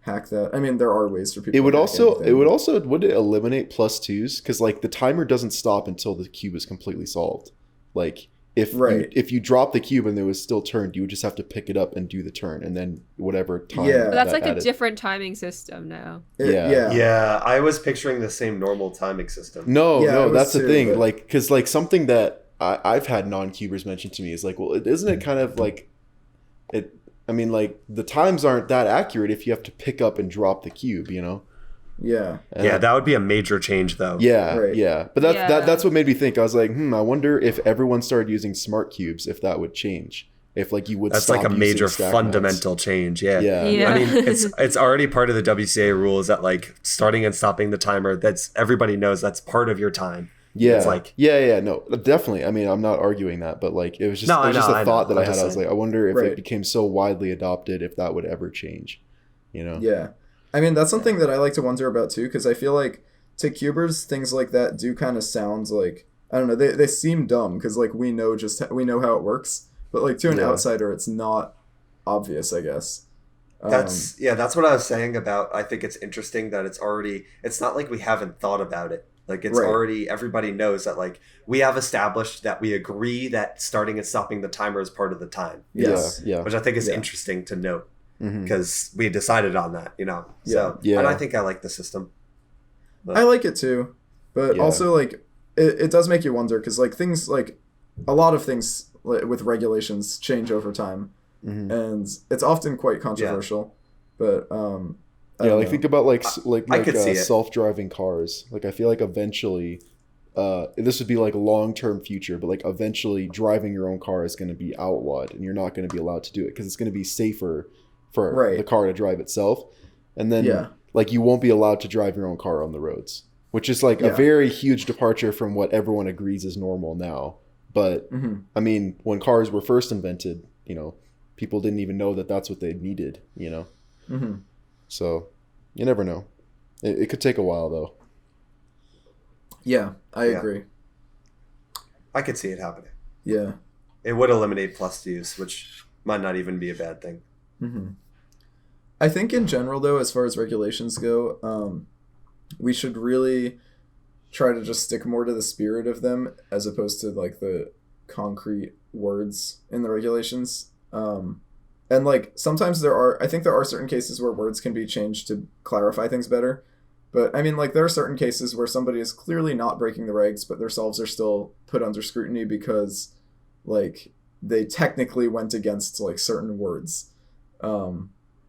hack that. I mean, there are ways for people. It would to hack also anything, but- would it eliminate plus twos? Because like the timer doesn't stop until the cube is completely solved. Like if you drop the cube and it was still turned, you would just have to pick it up and do the turn, and then whatever time. Yeah. But that's that like a added- different timing system now. yeah. Yeah, I was picturing the same normal timing system. No, Yeah, it no, was that's the too, thing. but- Like, because like something that I've had non-cubers mention to me is like, well, isn't it kind of like it? I mean, like the times aren't that accurate if you have to pick up and drop the cube, you know? Yeah. And Yeah, that would be a major change, though. yeah, Right. yeah. But that's what made me think. I was like, I wonder if everyone started using smart cubes, if that would change. If like you would. That's stop like a using major stack fundamental change. Yeah. Yeah. Yeah. I mean, it's already part of the WCA rules that like starting and stopping the timer. That's everybody knows that's part of your time. Yeah, It's like- yeah, no, definitely. I mean, I'm not arguing that, but like it was just, No, it was I just know, a I thought know. that I I'm had. just I was saying. like, I wonder if Right. it became so widely adopted, if that would ever change. You know? Yeah. I mean, that's something that I like to wonder about too, because I feel like to cubers, things like that do kind of sound like, I don't know, they seem dumb because like we know how it works, but like to an Yeah. outsider, it's not obvious, I guess. That's what I was saying about. I think it's interesting that it's not like we haven't thought about it. Like it's Right. already, everybody knows that like we have established that we agree that starting and stopping the timer is part of the time. Yes. Yeah. Which I think is Yeah. interesting to note Mhm. because we decided on that, you know. So Yeah. and I think I like the system. But I like it too, but Yeah. also like it does make you wonder because like things like a lot of things with regulations change over time, Mhm. and it's often quite controversial. But I Yeah, don't like know. think about like I could see it. self-driving cars. Like I feel like eventually, this would be like long-term future, but like eventually driving your own car is going to be outlawed, and you're not going to be allowed to do it because it's going to be safer for Right. the car to drive itself, and then Yeah. like you won't be allowed to drive your own car on the roads, which is like Yeah. a very huge departure from what everyone agrees is normal now. But I mean, when cars were first invented, you know, people didn't even know that that's what they needed, you know. So you never know. It could take a while though. Yeah, I agree. I could see it happening. Yeah. It would eliminate plus use, which might not even be a bad thing. I think in general, though, as far as regulations go, we should really try to just stick more to the spirit of them as opposed to like the concrete words in the regulations. And like sometimes I think there are certain cases where words can be changed to clarify things better. But I mean, like there are certain cases where somebody is clearly not breaking the regs, but themselves are still put under scrutiny because like they technically went against like certain words.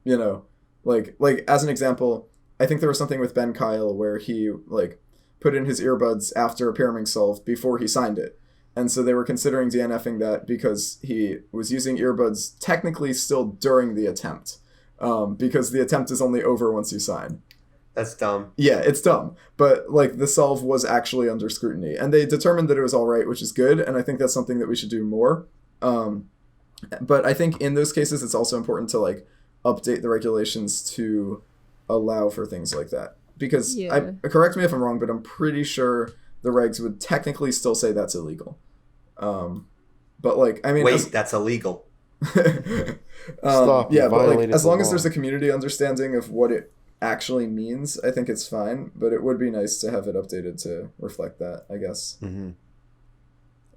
You know, like as an example, I think there was something with Ben Kyle where he like put in his earbuds after a pyramid solve before he signed it. And so they were considering DNFing that because he was using earbuds technically still during the attempt. Because the attempt is only over once you sign. That's dumb. Yeah, it's dumb. But like the solve was actually under scrutiny. And they determined that it was all right, which is good. And I think that's something that we should do more. But I think in those cases, it's also important to like update the regulations to allow for things like that. Because correct me if I'm wrong, but I'm pretty sure the regs would technically still say that's illegal. But like, I mean, that's illegal. Stop. Yeah, but like, as long as there's a community understanding of what it actually means, I think it's fine. But it would be nice to have it updated to reflect that, I guess.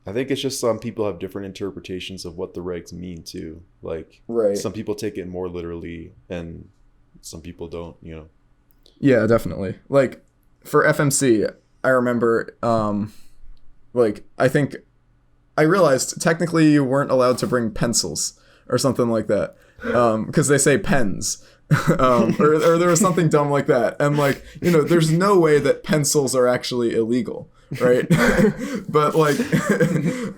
I think it's just some people have different interpretations of what the regs mean too. Like, some people take it more literally, and some people don't. You know. Yeah, definitely. Like for FMC, I remember, like I think I realized technically you weren't allowed to bring pencils or something like that, because they say pens. Or there was something dumb like that, and like, you know, there's no way that pencils are actually illegal, right? But like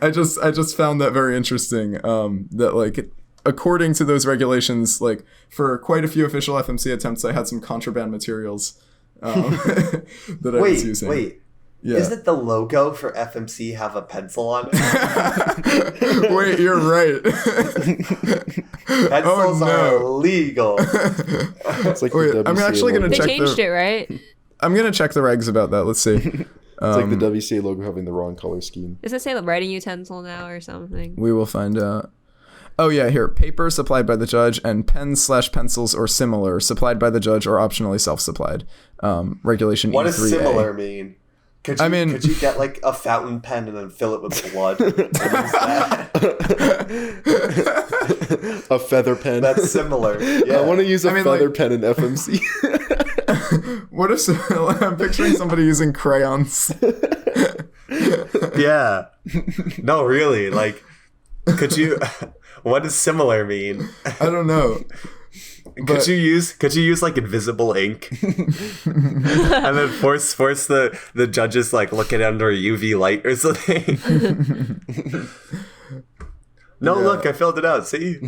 I just found that very interesting, that like according to those regulations, like for quite a few official FMC attempts I had some contraband materials that I was using. Yeah. Isn't the logo for FMC have a pencil on it? Wait, you're right. Pencils are illegal. It's like wait, I'm actually going to check. They changed it, right? I'm going to check the regs about that. Let's see. It's like the WCA logo having the wrong color scheme. Does it say writing utensil now or something? We will find out. Oh yeah, here. Paper supplied by the judge and pens/pencils or similar supplied by the judge or optionally self-supplied. Regulation E3A. What does similar mean? Could you get like a fountain pen and then fill it with blood? A feather pen. That's similar. Yeah. I want to use a feather pen in FMC. What if I'm picturing somebody using crayons? Yeah. No, really. Like, could you? What does similar mean? I don't know. Could you use like invisible ink and then force the judges like look at it under a UV light or something? Look, I filled it out. See?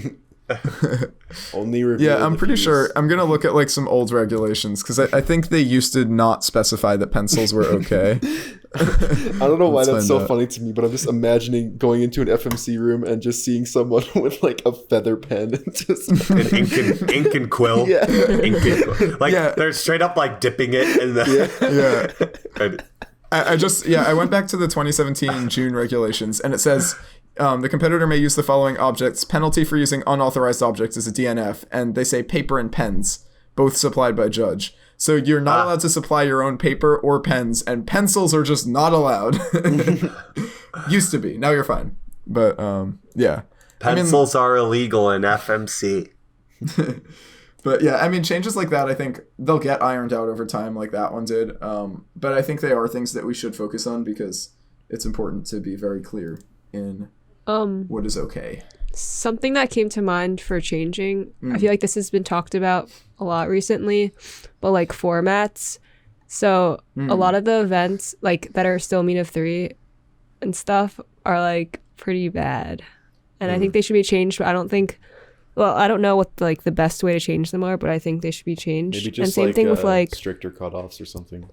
Only reveal. Yeah, I'm pretty sure. I'm gonna look at like some old regulations because I think they used to not specify that pencils were okay. I don't know why that's so funny to me, but I'm just imagining going into an FMC room and just seeing someone with like a feather pen and just an ink and quill. Yeah. Ink and quill. Like they're straight up like dipping it in the I went back to the 2017 June regulations, and it says the competitor may use the following objects. Penalty for using unauthorized objects is a DNF, and they say paper and pens, both supplied by judge. So you're not allowed to supply your own paper or pens, and pencils are just not allowed. Used to be. Now you're fine. But yeah. Pencils are illegal in FMC. But yeah, I mean, changes like that, I think they'll get ironed out over time like that one did. But I think they are things that we should focus on because it's important to be very clear in what is okay. Something that came to mind for changing, I feel like this has been talked about a lot recently, but like formats. So a lot of the events like that are still mean of 3 and stuff are like pretty bad. And I think they should be changed, but I don't know what like the best way to change them are, but I think they should be changed. Maybe just and same thing with like stricter cutoffs or something.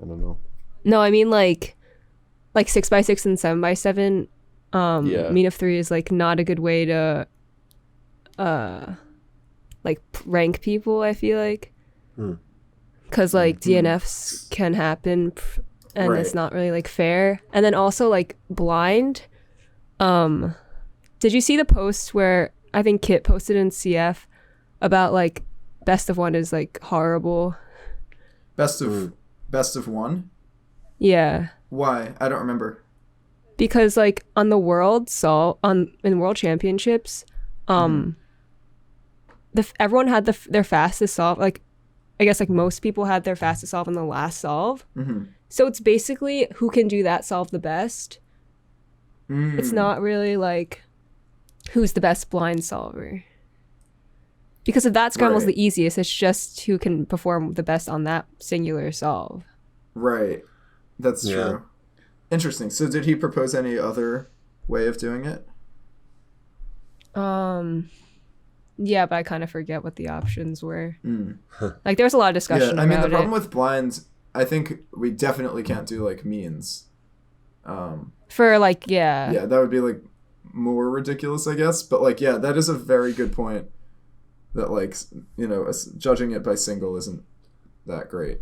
I don't know. No, I mean like like 6x6 and 7x7, mean of 3 is like not a good way to like rank people, I feel like, because like DNFs can happen and it's not really like fair. And then also like blind, did you see the post where I think Kit posted in CF about like best of 1 is like horrible? Best of 1? Yeah. Why? I don't remember. Because like on the in world championships, everyone had their fastest solve. Like, I guess like most people had their fastest solve in the last solve. So it's basically who can do that solve the best. It's not really like who's the best blind solver. Because if that scramble's the easiest, it's just who can perform the best on that singular solve. Right. That's true. Interesting. So did he propose any other way of doing it? Yeah, but I kind of forget what the options were. Like, there was a lot of discussion about it. I mean, the problem with blinds, I think we definitely can't do, like, means. For, like, yeah. Yeah, that would be, like, more ridiculous, I guess. But, like, yeah, that is a very good point. That, like, you know, judging it by single isn't that great.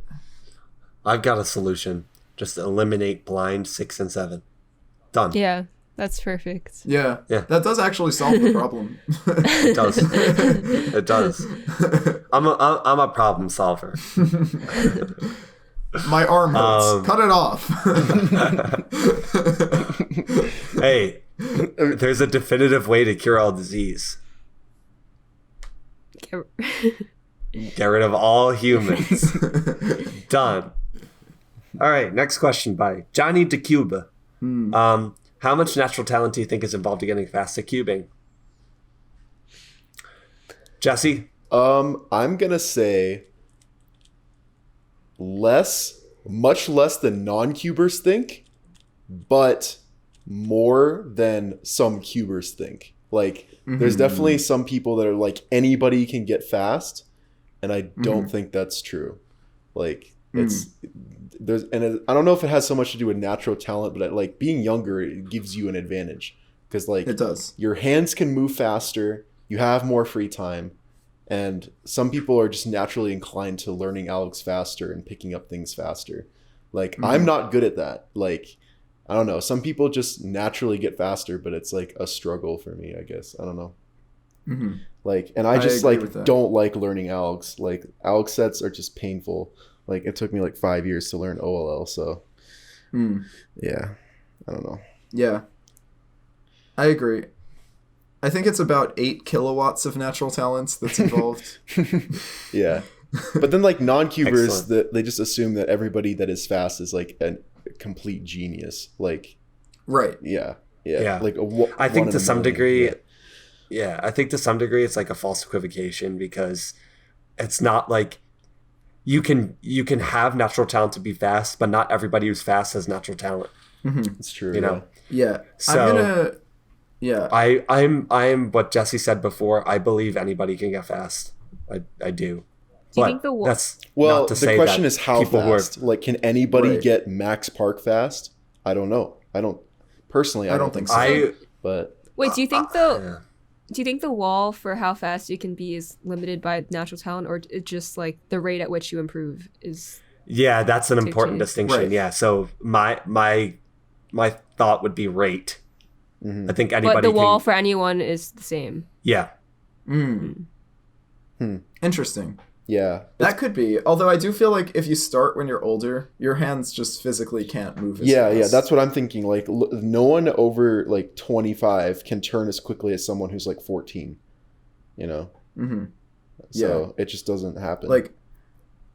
I've got a solution. Just eliminate blind 6 and 7. Done. Yeah, that's perfect. Yeah. That does actually solve the problem. It does. It does. I'm a problem solver. My arm hurts. Cut it off. Hey, there's a definitive way to cure all disease. Get rid of all humans. Done. All right, next question by Johnny DeCuba. How much natural talent do you think is involved in getting fast at cubing? Jesse? I'm gonna say much less than non-cubers think, but more than some cubers think. Like, there's definitely some people that are like, anybody can get fast, and I don't think that's true. Like, I don't know if it has so much to do with natural talent, but like being younger, it gives you an advantage because like it does. Your hands can move faster, you have more free time, and some people are just naturally inclined to learning Alex faster and picking up things faster. Like I'm not good at that. Like I don't know. Some people just naturally get faster, but it's like a struggle for me, I guess. I don't know. Like, and I just like don't like learning Alex. Like Alex sets are just painful. Like it took me like 5 years to learn OLL. So yeah, I don't know. Yeah, I agree. I think it's about 8 kilowatts of natural talents that's involved. Yeah. But then like non-cubers, they just assume that everybody that is fast is like a complete genius. Like, right. Yeah. Like I think to some degree, I think to some degree it's like a false equivocation because it's not like you can have natural talent to be fast, but not everybody who's fast has natural talent. It's true. You know? Yeah. So I'm what Jesse said before. I believe anybody can get fast. I do. Do you think that's well? Not to the say question that is how fast. Like, can anybody get Max Park fast? I don't know. I don't think so. But wait, do you think do you think the wall for how fast you can be is limited by natural talent, or it just like the rate at which you improve is? Yeah, that's an important distinction. Right. Yeah. So my thought would be rate. I think anybody. But the wall for anyone is the same. Yeah. Interesting. Yeah. That could be. Although I do feel like if you start when you're older, your hands just physically can't move as fast. Yeah, that's what I'm thinking. Like, no one over, like, 25 can turn as quickly as someone who's, like, 14, you know? So it just doesn't happen. Like,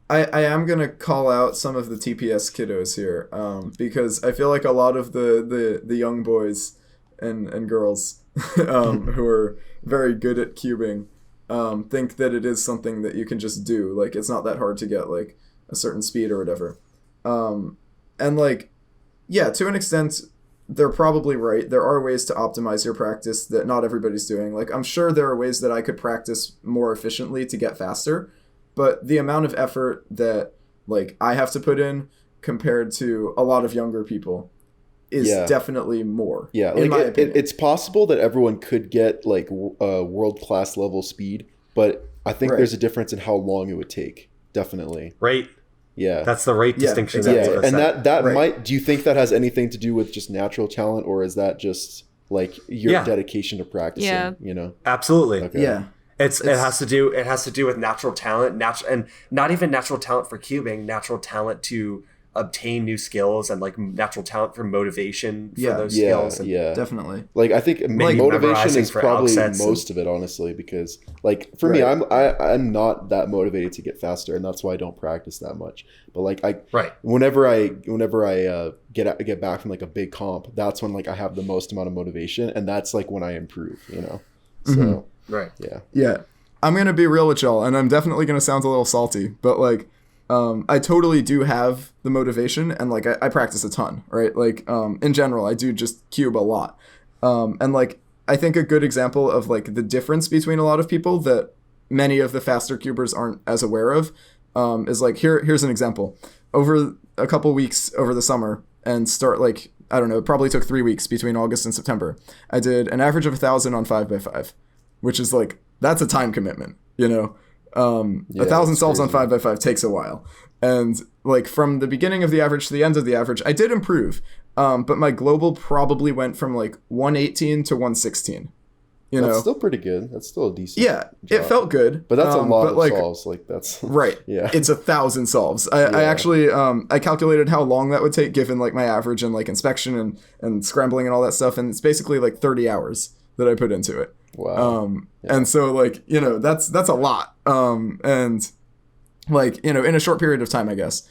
I am going to call out some of the TPS kiddos here, because I feel like a lot of the young boys and girls who are very good at cubing think that it is something that you can just do. Like, it's not that hard to get, like, a certain speed or whatever. And, like, yeah, to an extent, they're probably right. There are ways to optimize your practice that not everybody's doing. Like, I'm sure there are ways that I could practice more efficiently to get faster, but the amount of effort that, like, I have to put in compared to a lot of younger people is Yeah. definitely more. Yeah, in like my opinion. it's possible that everyone could get like world class level speed, but I think Right. there's a difference in how long it would take. Definitely. Right. Yeah. That's the rate Yeah, distinction. exactly. That Yeah, Ava and said. that Right. might. Do you think that has anything to do with just natural talent, or is that just like your Yeah. dedication to practicing? Yeah. You know. Absolutely. Okay. Yeah. It has to do with natural talent, and not even natural talent for cubing, natural talent to obtain new skills, and like natural talent for motivation for Yeah. those Yeah. skills. And Yeah. Definitely. Like I think Maybe motivation memorizing is for probably outsets most of it, honestly, because like for me, Right. I'm not that motivated to get faster, and that's why I don't practice that much. But like Right. whenever I get back from like a big comp, that's when like I have the most amount of motivation, and that's like when I improve, you know. So Right. yeah, Yeah. I'm going to be real with y'all, and I'm definitely going to sound a little salty, but like, I totally do have the motivation, and like, I practice a ton, right? Like, in general, I do just cube a lot. And like, I think a good example of like the difference between a lot of people that many of the faster cubers aren't as aware of, is like, here's an example. Over a couple weeks over the summer, and start like, I don't know, it probably took 3 weeks between August and September. I did an average of 1,000 on 5x5, which is like, that's a time commitment, you know. 1,000 that's solves on crazy. 5x5 takes a while, and like from the beginning of the average to the end of the average, I did improve, but my global probably went from like 118 to 116. You that's know, still pretty good. That's still a decent. yeah, it drop. felt good, But that's a lot but of like, solves. Like that's right. Yeah. It's 1,000 solves. I Yeah. actually I calculated how long that would take given like my average and like inspection and scrambling and all that stuff, and it's basically like 30 hours that I put into it. Wow. And so like, you know, that's a lot. And like, you know, in a short period of time, I guess.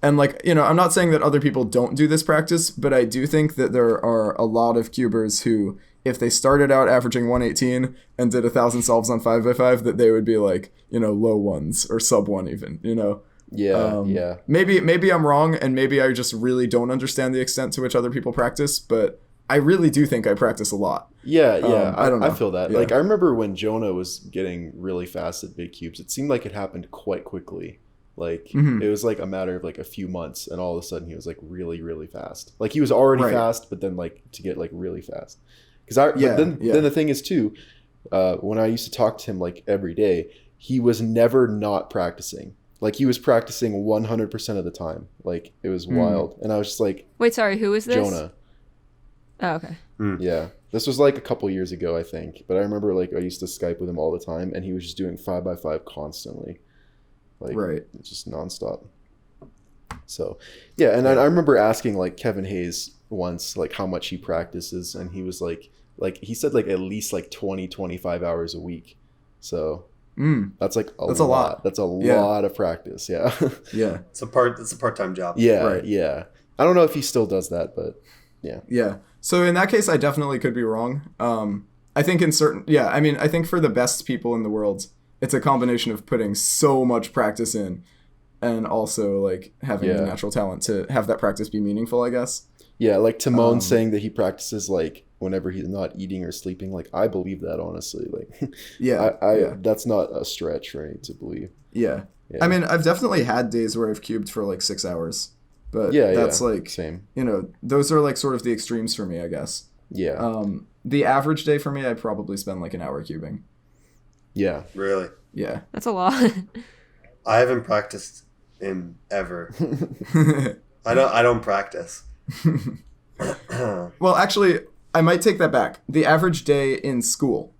And like, you know, I'm not saying that other people don't do this practice, but I do think that there are a lot of cubers who, if they started out averaging 118 and did 1,000 solves on 5x5, that they would be like, you know, low ones or sub one even, you know. Yeah. Maybe I'm wrong, and maybe I just really don't understand the extent to which other people practice, but I really do think I practice a lot. Yeah. I don't know. I feel that. Yeah. Like I remember when Jonah was getting really fast at big cubes, it seemed like it happened quite quickly. Like it was like a matter of like a few months, and all of a sudden he was like really, really fast. Like he was already Right. fast, but then like to get like really fast. Because then the thing is too, when I used to talk to him like every day, he was never not practicing. Like he was practicing 100% of the time. Like it was wild, and I was just like, Wait, sorry, who is this? Jonah. Oh, okay. Yeah, this was like a couple years ago, I think. But I remember like I used to Skype with him all the time, and he was just doing 5x5 constantly, like Right. just nonstop. So yeah, and I remember asking like Kevin Hayes once like how much he practices, and he was like he said like at least like 20-25 hours a week. So that's like That's a lot. That's a Yeah. lot of practice. Yeah. Yeah. It's a part-time job. Yeah. Right. Yeah. I don't know if he still does that, but yeah. Yeah. So in that case, I definitely could be wrong. I think I think for the best people in the world, it's a combination of putting so much practice in and also like having the natural talent to have that practice be meaningful, I guess. Yeah, like Timon saying that he practices like whenever he's not eating or sleeping. Like I believe that, honestly. Like Yeah. I that's not a stretch for me to believe. Yeah. Yeah. I mean, I've definitely had days where I've cubed for like 6 hours, but Yeah, that's yeah. like, Same. you know, those are like sort of the extremes for me, I guess. Yeah. The average day for me, I probably spend like an hour cubing. Yeah. Really. Yeah. That's a lot. I haven't practiced in ever. I don't practice. Well, actually, I might take that back. The average day in school,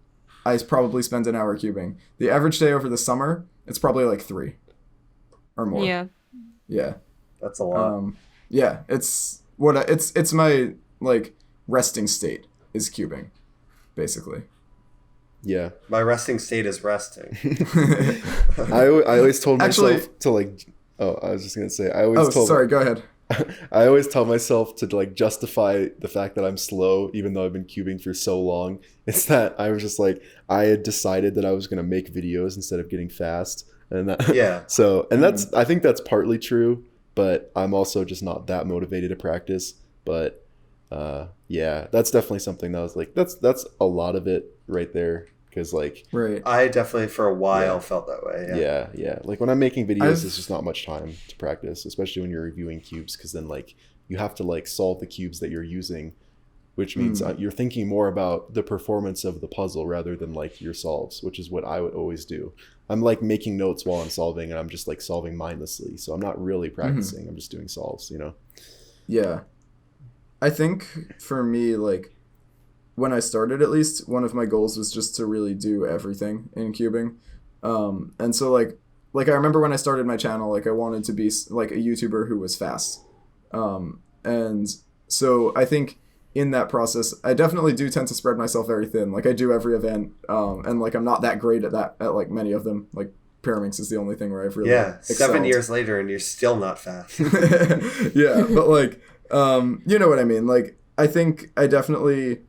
I probably spend an hour cubing. The average day over the summer, it's probably like 3 or more. Yeah. Yeah. That's a lot. Yeah. It's it's my like resting state is cubing, basically. Yeah. My resting state is resting. I always told myself Actually- to like. Oh, I was just gonna say. I always Oh, told. sorry. Go ahead. I always tell myself to like justify the fact that I'm slow, even though I've been cubing for so long. It's that I was just like I had decided that I was gonna make videos instead of getting fast, and that, Yeah. So, and that's I think that's partly true, but I'm also just not that motivated to practice. But yeah, that's definitely something that was like that's a lot of it right there. Because like Right. I definitely for a while Yeah. felt that way. yeah. Like when I'm making videos, I've- there's just not much time to practice, especially when you're reviewing cubes. Because then like you have to like solve the cubes that you're using, which means you're thinking more about the performance of the puzzle rather than like your solves, which is what I would always do. I'm like making notes while I'm solving, and I'm just like solving mindlessly. So I'm not really practicing. I'm just doing solves, you know? Yeah. I think for me, like, when I started, at least, one of my goals was just to really do everything in cubing. And so, like I remember when I started my channel, like, I wanted to be, like, a YouTuber who was fast. And so I think in that process, I definitely do tend to spread myself very thin. Like, I do every event, and, like, I'm not that great at like, many of them. Like, Pyraminx is the only thing where I've really excelled. 7 years later, and you're still not fast. Yeah, but, like, you know what I mean? Like, I think I definitely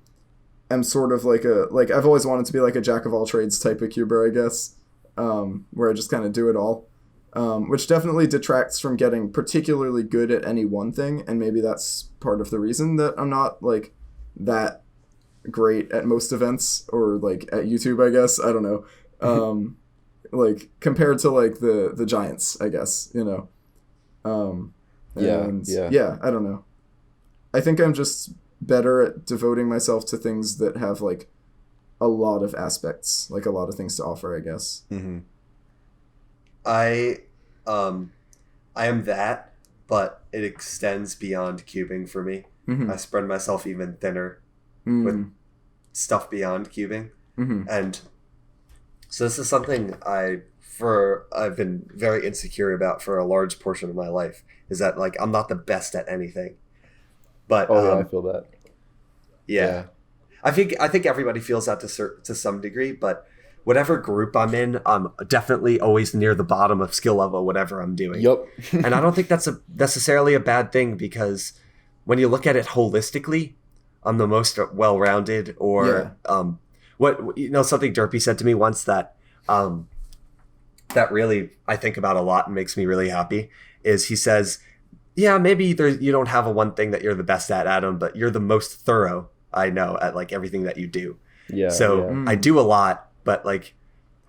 am sort of like I've always wanted to be like a jack of all trades type of cuber, I guess, where I just kind of do it all, which definitely detracts from getting particularly good at any one thing, and maybe that's part of the reason that I'm not like that great at most events or like at YouTube, I guess. I don't know. Like compared to like the giants, I guess, you know. Yeah, I don't know. I think I'm just better at devoting myself to things that have like a lot of aspects, like a lot of things to offer, I guess. Mm-hmm. I am that, but it extends beyond cubing for me. I spread myself even thinner with stuff beyond cubing. And so this is something I've been very insecure about for a large portion of my life, is that like I'm not the best at anything. But I feel that. Yeah. I think everybody feels that to some degree, but whatever group I'm in, I'm definitely always near the bottom of skill level, whatever I'm doing. Yep. And I don't think that's necessarily a bad thing, because when you look at it holistically, I'm the most well-rounded, or something Derpy said to me once that that really I think about a lot and makes me really happy, is he says, yeah, maybe you don't have a one thing that you're the best at, Adam, but you're the most thorough I know at like everything that you do. Yeah. So I do a lot, but like,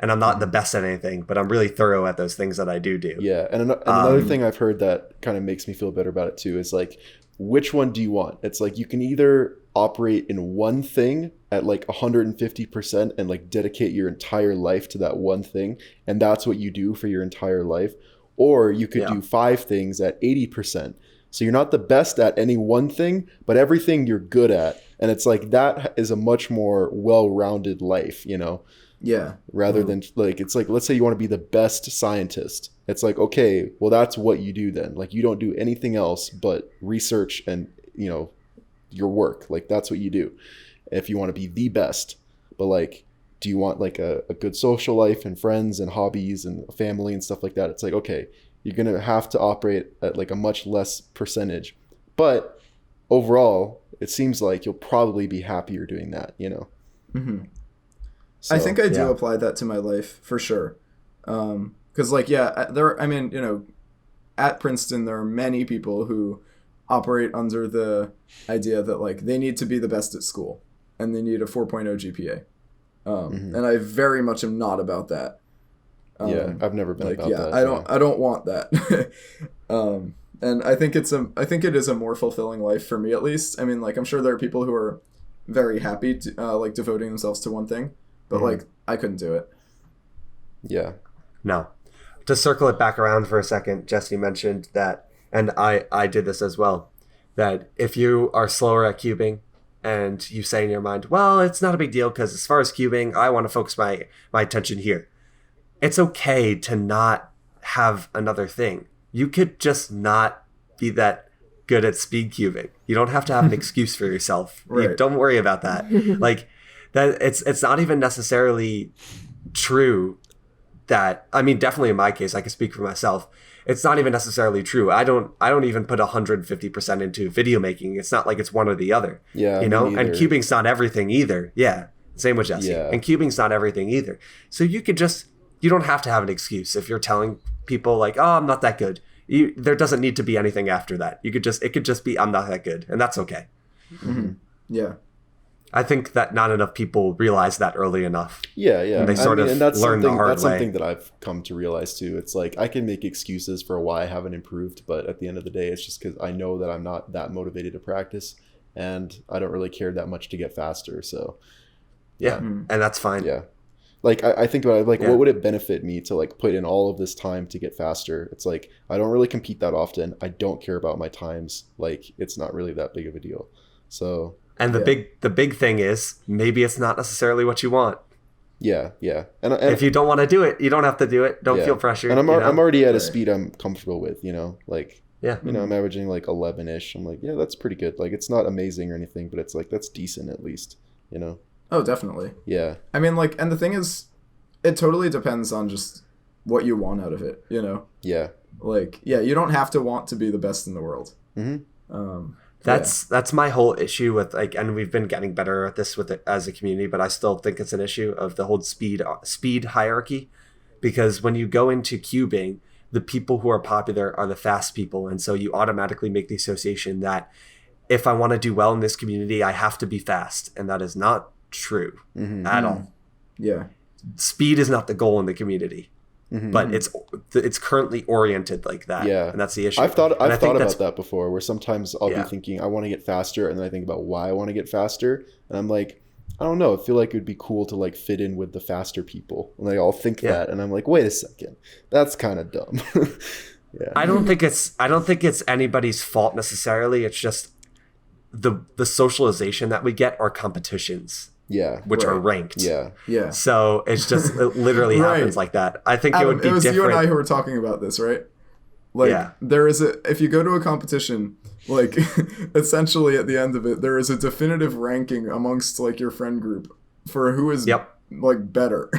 and I'm not the best at anything, but I'm really thorough at those things that I do. Yeah. And another thing I've heard that kind of makes me feel better about it too is like, which one do you want? It's like you can either operate in one thing at like 150% and like dedicate your entire life to that one thing, and that's what you do for your entire life. Or you could do 5 things at 80%. So you're not the best at any one thing, but everything you're good at. And it's like that is a much more well-rounded life, you know? Yeah. Rather than like, it's like, let's say you want to be the best scientist. It's like, okay, well, that's what you do then. Like you don't do anything else but research and, you know, your work. Like that's what you do if you want to be the best. But like, do you want like a good social life and friends and hobbies and family and stuff like that? It's like, okay, you're going to have to operate at like a much less percentage. But overall, it seems like you'll probably be happier doing that, you know? So, I think I do apply that to my life for sure. Because like, I mean, you know, at Princeton, there are many people who operate under the idea that like they need to be the best at school and they need a 4.0 GPA. And I very much am not about that. I've never been like, about that. I don't want that. And I think it is a more fulfilling life for me, at least. I mean, like, I'm sure there are people who are very happy to, like devoting themselves to one thing, but like I couldn't do it. Yeah. No. To circle it back around for a second, Jesse mentioned that, and I did this as well, that if you are slower at cubing, and you say in your mind, well, it's not a big deal because as far as cubing, I want to focus my attention here. It's okay to not have another thing. You could just not be that good at speed cubing. You don't have to have an excuse for yourself. Right. Don't worry about that. Like that, it's not even necessarily true that, I mean, definitely in my case, I can speak for myself. It's not even necessarily true. I don't even put 150% into video making. It's not like it's one or the other. Yeah. You know, and cubing's not everything either. Yeah. Same with Jesse. Yeah. And cubing's not everything either. So you don't have to have an excuse if you're telling people like, oh, I'm not that good. There doesn't need to be anything after that. It could just be, I'm not that good. And that's okay. Yeah. I think that not enough people realize that early enough. Yeah. And they sort of and that's learn the something, hard that's way. something that I've come to realize too. It's like I can make excuses for why I haven't improved, but at the end of the day, it's just because I know that I'm not that motivated to practice, and I don't really care that much to get faster. So Yeah, and that's fine. yeah. Like I think about it, like Yeah. what would it benefit me to like put in all of this time to get faster? It's like I don't really compete that often. I don't care about my times. Like it's not really that big of a deal. So And the big thing is maybe it's not necessarily what you want. yeah. And If you don't want to do it, you don't have to do it. Don't yeah. feel pressure. And I'm you know? already at a Right. speed I'm comfortable with, like Yeah. I'm averaging like 11ish. I'm like, yeah, that's pretty good. Like it's not amazing or anything, but it's like that's decent at least, Oh, definitely. Yeah. I mean, like, and the thing is, it totally depends on just what you want out of it, Yeah. Like, yeah, you don't have to want to be the best in the world. Mm-hmm. That's my whole issue with like, and we've been getting better at this with it as a community, but I still think it's an issue of the whole speed hierarchy, because when you go into cubing, the people who are popular are the fast people, and so you automatically make the association that if I want to do well in this community, I have to be fast, and that is not true at all. Yeah. Speed is not the goal in the community. But it's currently oriented like that. Yeah. And that's the issue. I've thought And I think about that before, where sometimes I'll be thinking I want to get faster, and then I think about why I want to get faster, and I'm like, I don't know. I feel like it would be cool to like fit in with the faster people, and they all think that, and I'm like, wait a second, that's kind of dumb. Yeah. I don't think it's anybody's fault necessarily. It's just the socialization that we get are competitions, Yeah. which are ranked. Yeah. Yeah. So it's just it literally happens like that. I think Adam, it would be it was different. you and I who were talking about this, right? Like, Yeah. there is if you go to a competition, like, essentially at the end of it, there is a definitive ranking amongst, like, your friend group for who is, like, better.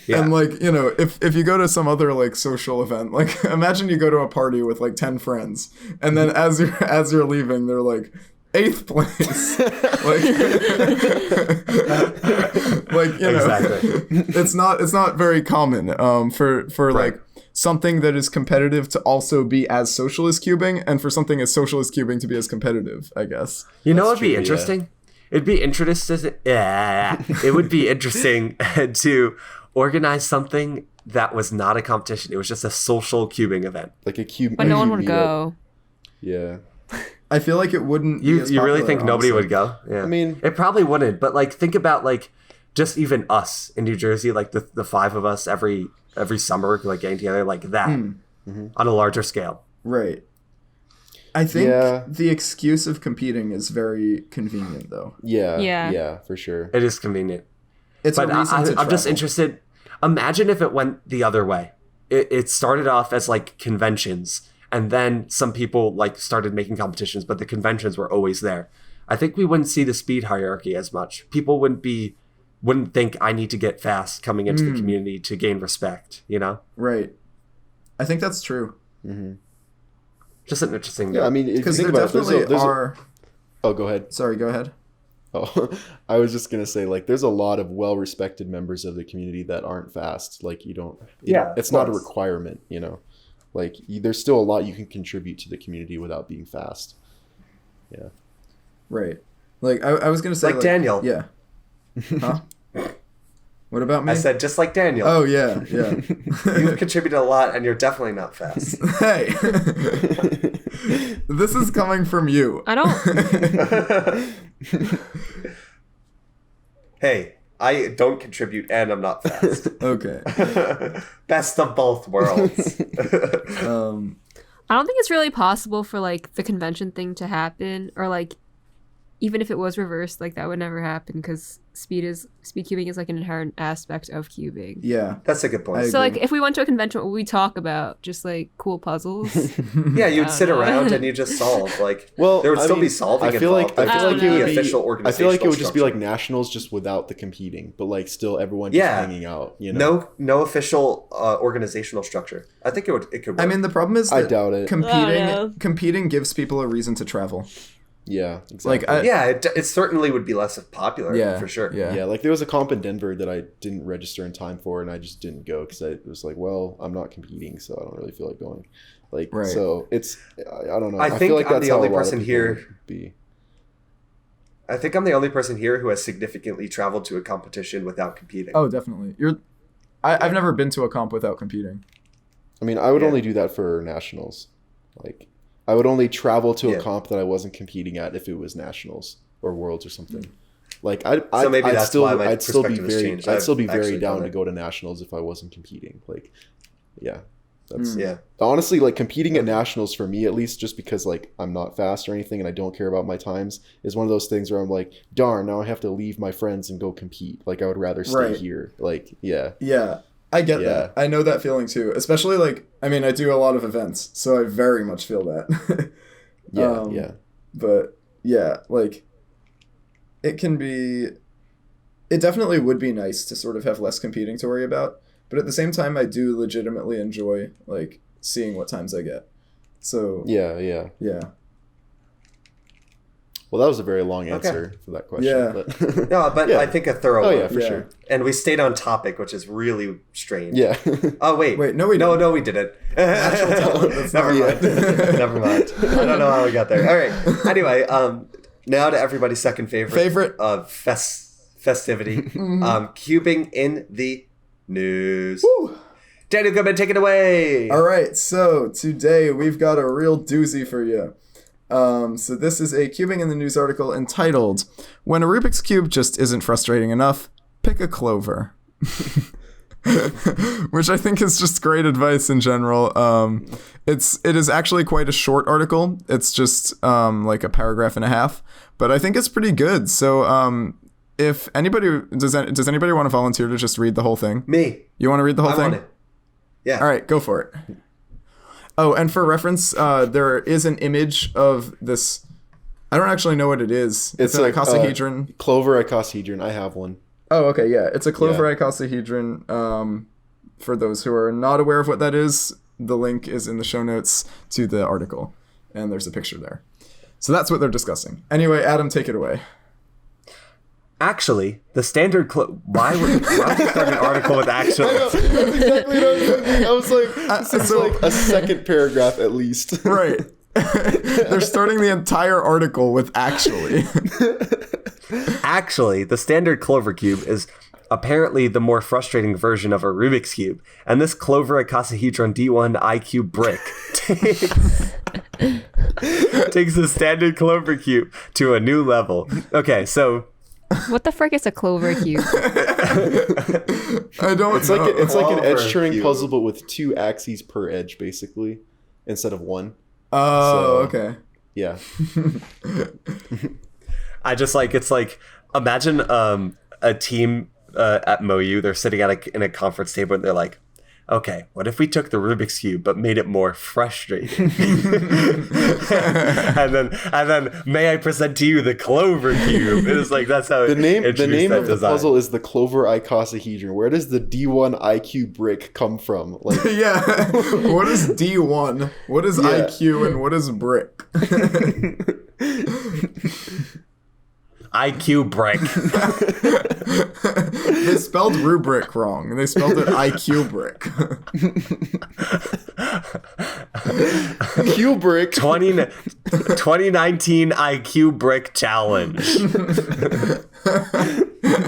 Yeah. And, like, if you go to some other, like, social event, like, imagine you go to a party with, like, 10 friends, and then as you're leaving, they're like, 8th place. like, Exactly. it's not very common for like something that is competitive to also be as social as cubing, and for something as social as cubing to be as competitive, I guess. You know what'd true, be yeah. interesting? It'd be interesting. It would be interesting to organize something that was not a competition. It was just a social cubing event. Like a cube. But no one cube would meetup. go. Yeah. I feel like it wouldn't. be You as really popular, think nobody honestly. would go? Yeah. I mean- it probably wouldn't. But like, think about like just even us in New Jersey, like the 5 of us every summer, like getting together like that on a larger scale. Right. I think Yeah. the excuse of competing is very convenient, though. Yeah. Yeah. Yeah, for sure. It is convenient. It's But a reason to I'm just travel. interested. Imagine if it went the other way. It started off as like conventions, and then some people like started making competitions, but the conventions were always there. I think we wouldn't see the speed hierarchy as much. People wouldn't think I need to get fast coming into the community to gain respect. Right. I think that's true. Just an interesting. Yeah, I mean, if you Because think there about it, definitely are. Oh, go ahead. Sorry, go ahead. Oh, I was just gonna say, like, there's a lot of well-respected members of the community that aren't fast. Like, it's not a requirement. Like, there's still a lot you can contribute to the community without being fast. Yeah. Right. Like, I was going to say... Like Daniel. Yeah. Huh? What about me? I said just like Daniel. Oh, yeah, yeah. You've contributed a lot, and you're definitely not fast. Hey! This is coming from you. I don't. Hey, I don't contribute, and I'm not fast. Okay. Best of both worlds. I don't think it's really possible for like the convention thing to happen, or like even if it was reversed, like that would never happen because speed cubing is like an inherent aspect of cubing. Yeah. That's a good point. So like if we went to a convention, what would we talk about? Just like cool puzzles. Yeah, you'd sit know. around and you just solve. Like, Well, there would I still mean, be solving. I feel like involved. I feel like it would be- official I feel organizational like it would just be like structure. nationals, just without the competing, but like still everyone just hanging out. No official organizational structure. I think it could work. I mean, the problem is I that doubt it. competing gives people a reason to travel. Yeah, exactly. Like, yeah, it certainly would be less popular. Yeah, for sure. yeah. Yeah, like there was a comp in Denver that I didn't register in time for, and I just didn't go because I was like, well, I'm not competing, so I don't really feel like going. Like, Right. so it's, I don't know. I think feel like I'm that's the how only a lot of person people here- would be. I think I'm the only person here who has significantly traveled to a competition without competing. Oh, definitely. I've never been to a comp without competing. I mean, I would only do that for nationals. Like, I would only travel to a comp that I wasn't competing at if it was nationals or worlds or something. Like, So maybe that's why my I'd still be perspective has very, changed. I'd still be I've very actually down done to it. go to nationals if I wasn't competing. Like, yeah, that's Yeah. honestly, like, competing at nationals for me, at least, just because like I'm not fast or anything and I don't care about my times, is one of those things where I'm like, darn, now I have to leave my friends and go compete. Like, I would rather stay here. Like, yeah. Yeah, I get Yeah. that. I know that feeling too. Especially like, I mean, I do a lot of events, so I very much feel that. Yeah. But yeah, like, it definitely would be nice to sort of have less competing to worry about. But at the same time, I do legitimately enjoy like seeing what times I get. So Yeah. yeah. Well, that was a very long answer for that question. Yeah. But No, but Yeah. I think a thorough one. for Yeah. sure. And we stayed on topic, which is really strange. Yeah. Oh, wait. Wait, no, we No, we didn't. Natural talent, that's Never not- mind. Never mind. I don't know how we got there. All right. Anyway, now to everybody's second favorite of festivity. Cubing in the news. Woo! Daniel Goodman, take it away. All right, so today we've got a real doozy for you. So this is a Cubing in the News article entitled, "When a Rubik's Cube just isn't frustrating enough, pick a clover." Which I think is just great advice in general. It is actually quite a short article. It's just like a paragraph and a half, but I think it's pretty good. So if anybody does anybody want to volunteer to just read the whole thing? Me. You want to read the whole I thing? want it. Yeah. All right, go for it. Oh, and for reference, there is an image of this. I don't actually know what it is. It's a icosahedron. Clover icosahedron. I have one. Oh, okay, yeah. It's a clover icosahedron. For those who are not aware of what that is, the link is in the show notes to the article, and there's a picture there. So that's what they're discussing. Anyway, Adam, take it away. Actually, the standard why would you start an article with actually? That's exactly what I was thinking. I was like, this is like a second paragraph at least. Right. They're starting the entire article with actually. Actually, the standard Clover Cube is apparently the more frustrating version of a Rubik's Cube, and this Clover icosahedron D1 IQ brick takes the standard Clover Cube to a new level. Okay, so What the frick is a clover cube? I don't It's like know. it's like an Clover edge turning cube. puzzle, but with 2 axes per edge, basically, instead of 1. Oh, So- okay. Yeah. I just like it's like imagine a team at MoU, they're sitting at in a conference table and they're like, okay, what if we took the Rubik's Cube but made it more frustrating? and then may I present to you the Clover Cube? It was like that's how The name it introduced that of the design. puzzle is the Clover icosahedron. Where does the D1 IQ brick come from? Like, Yeah. What is D1? What is Yeah. IQ and what is brick? IQ brick. They spelled rubric wrong. They spelled it IQ brick. Q brick. 2019 IQ brick challenge.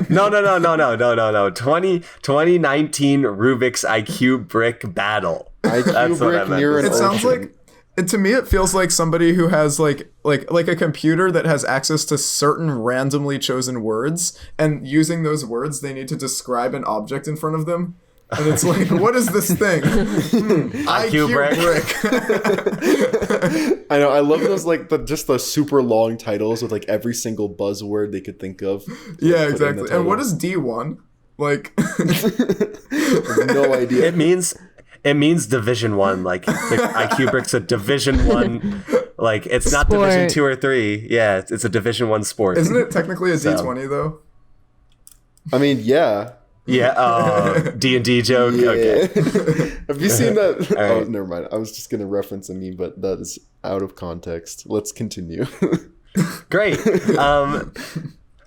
No. 2019 Rubik's IQ brick battle. IQ That's what I brick meant near to an say. It sounds ocean. like to me it feels like somebody who has like a computer that has access to certain randomly chosen words, and using those words they need to describe an object in front of them. And it's like, what is this thing? IQ brick. I know. I love those like just the super long titles with like every single buzzword they could think of. Yeah, Put in the exactly. And title. what is D1? Like No idea. It means Division 1. Like the IQ brick's a Division 1. Like it's not Sport. Division 2 or 3. Yeah, it's a Division 1 sport. isn't it technically a So- D20 though? I mean, yeah. Yeah, D&D joke. Yeah. Okay. Have you seen that? All Oh, right. never mind. I was just gonna reference a meme, but that is out of context. Let's continue. Great.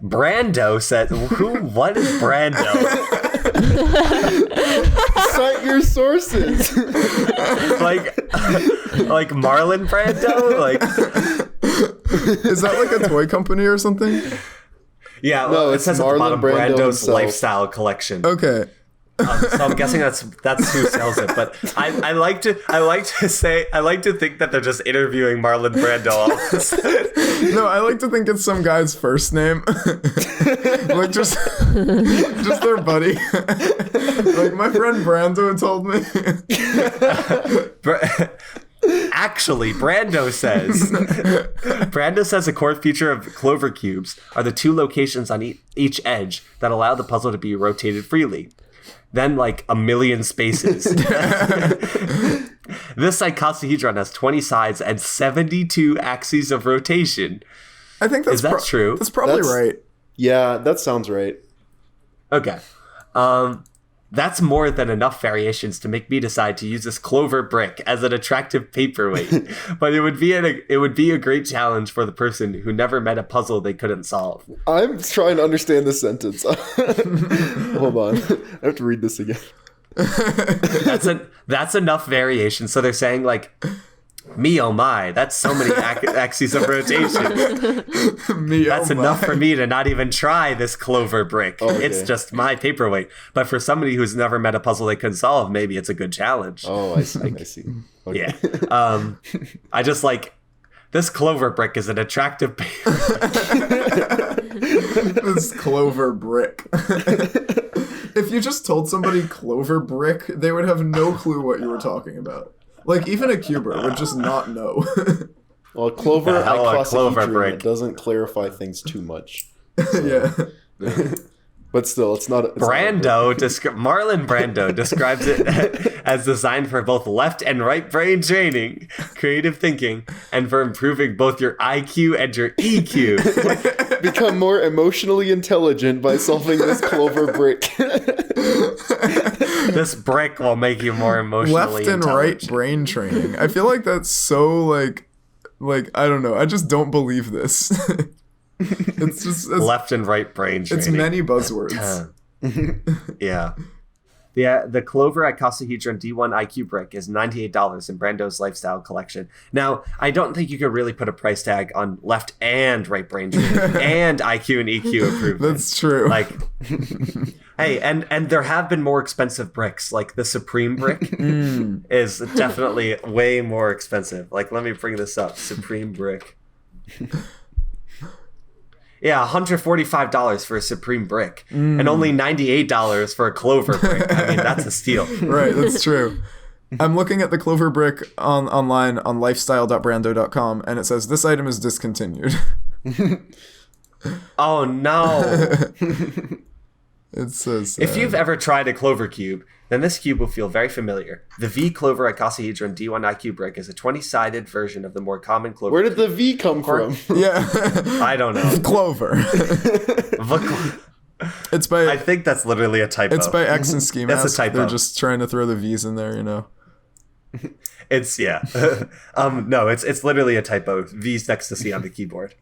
Brando said, what is Brando? Cite your sources. like Marlon Brando? Like Is that like a toy company or something? Yeah, No, well, it it's says at the Marlon bottom Brando Brando's himself. lifestyle collection. Okay. So I'm guessing that's who sells it. But I like to think that they're just interviewing Marlon Brando. No, I like to think it's some guy's first name. Like just their buddy. Like my friend Brando told me. Actually, Brando says a core feature of clover cubes are the two locations on each edge that allow the puzzle to be rotated freely. Then, like, a million spaces. This icosahedron has 20 sides and 72 axes of rotation. I think that's Is that true? That's probably right. Yeah, that sounds right. Okay. That's more than enough variations to make me decide to use this clover brick as an attractive paperweight. But it would be a great challenge for the person who never met a puzzle they couldn't solve. I'm trying to understand this sentence. Hold on. I have to read this again. That's enough variation. So they're saying, like, me oh my, that's so many axes of rotation. That's enough for me to not even try this clover brick. Oh, okay. It's just my paperweight. But for somebody who's never met a puzzle they couldn't solve, maybe it's a good challenge. Oh, I see. I see. Okay. Yeah. I just like this clover brick is an attractive This clover brick. If you just told somebody clover brick, they would have no clue what you were talking about. Like, even a cuber would just not know. Well, clover The hell are clover icosahedron, brick? it doesn't clarify things too much. Yeah. But still, it's not. Marlon Brando describes it as designed for both left and right brain training, creative thinking, and for improving both your IQ and your EQ. Become more emotionally intelligent by solving this clover brick. This brick will make you more emotionally Left and right intelligent. brain training. I feel like that's so like I don't know. I just don't believe this. It's Left and right brain training. it's many buzzwords. Yeah. The Clover icosahedron D1 IQ brick is $98 in Brando's lifestyle collection. Now, I don't think you could really put a price tag on left and right brain training and IQ and EQ improvement. That's true. Like, hey, and there have been more expensive bricks. Like the Supreme brick is definitely way more expensive. Like, let me bring this up. Supreme brick. Yeah, $145 for a Supreme brick, and only $98 for a Clover brick. I mean, that's a steal. Right, that's true. I'm looking at the Clover brick online on lifestyle.brando.com, and it says this item is discontinued. Oh no! It says If you've ever tried a Clover cube, then this cube will feel very familiar. The V Clover icosahedron D1 IQ brick is a 20-sided version of the more common Clover. Where did the V come from? yeah, I don't know. Clover. It's by I think that's literally a typo. It's by X and Ski That's a Mask. typo. They're just trying to throw the V's in there, you know. It's yeah. No, it's literally a typo. V's next to C on the keyboard.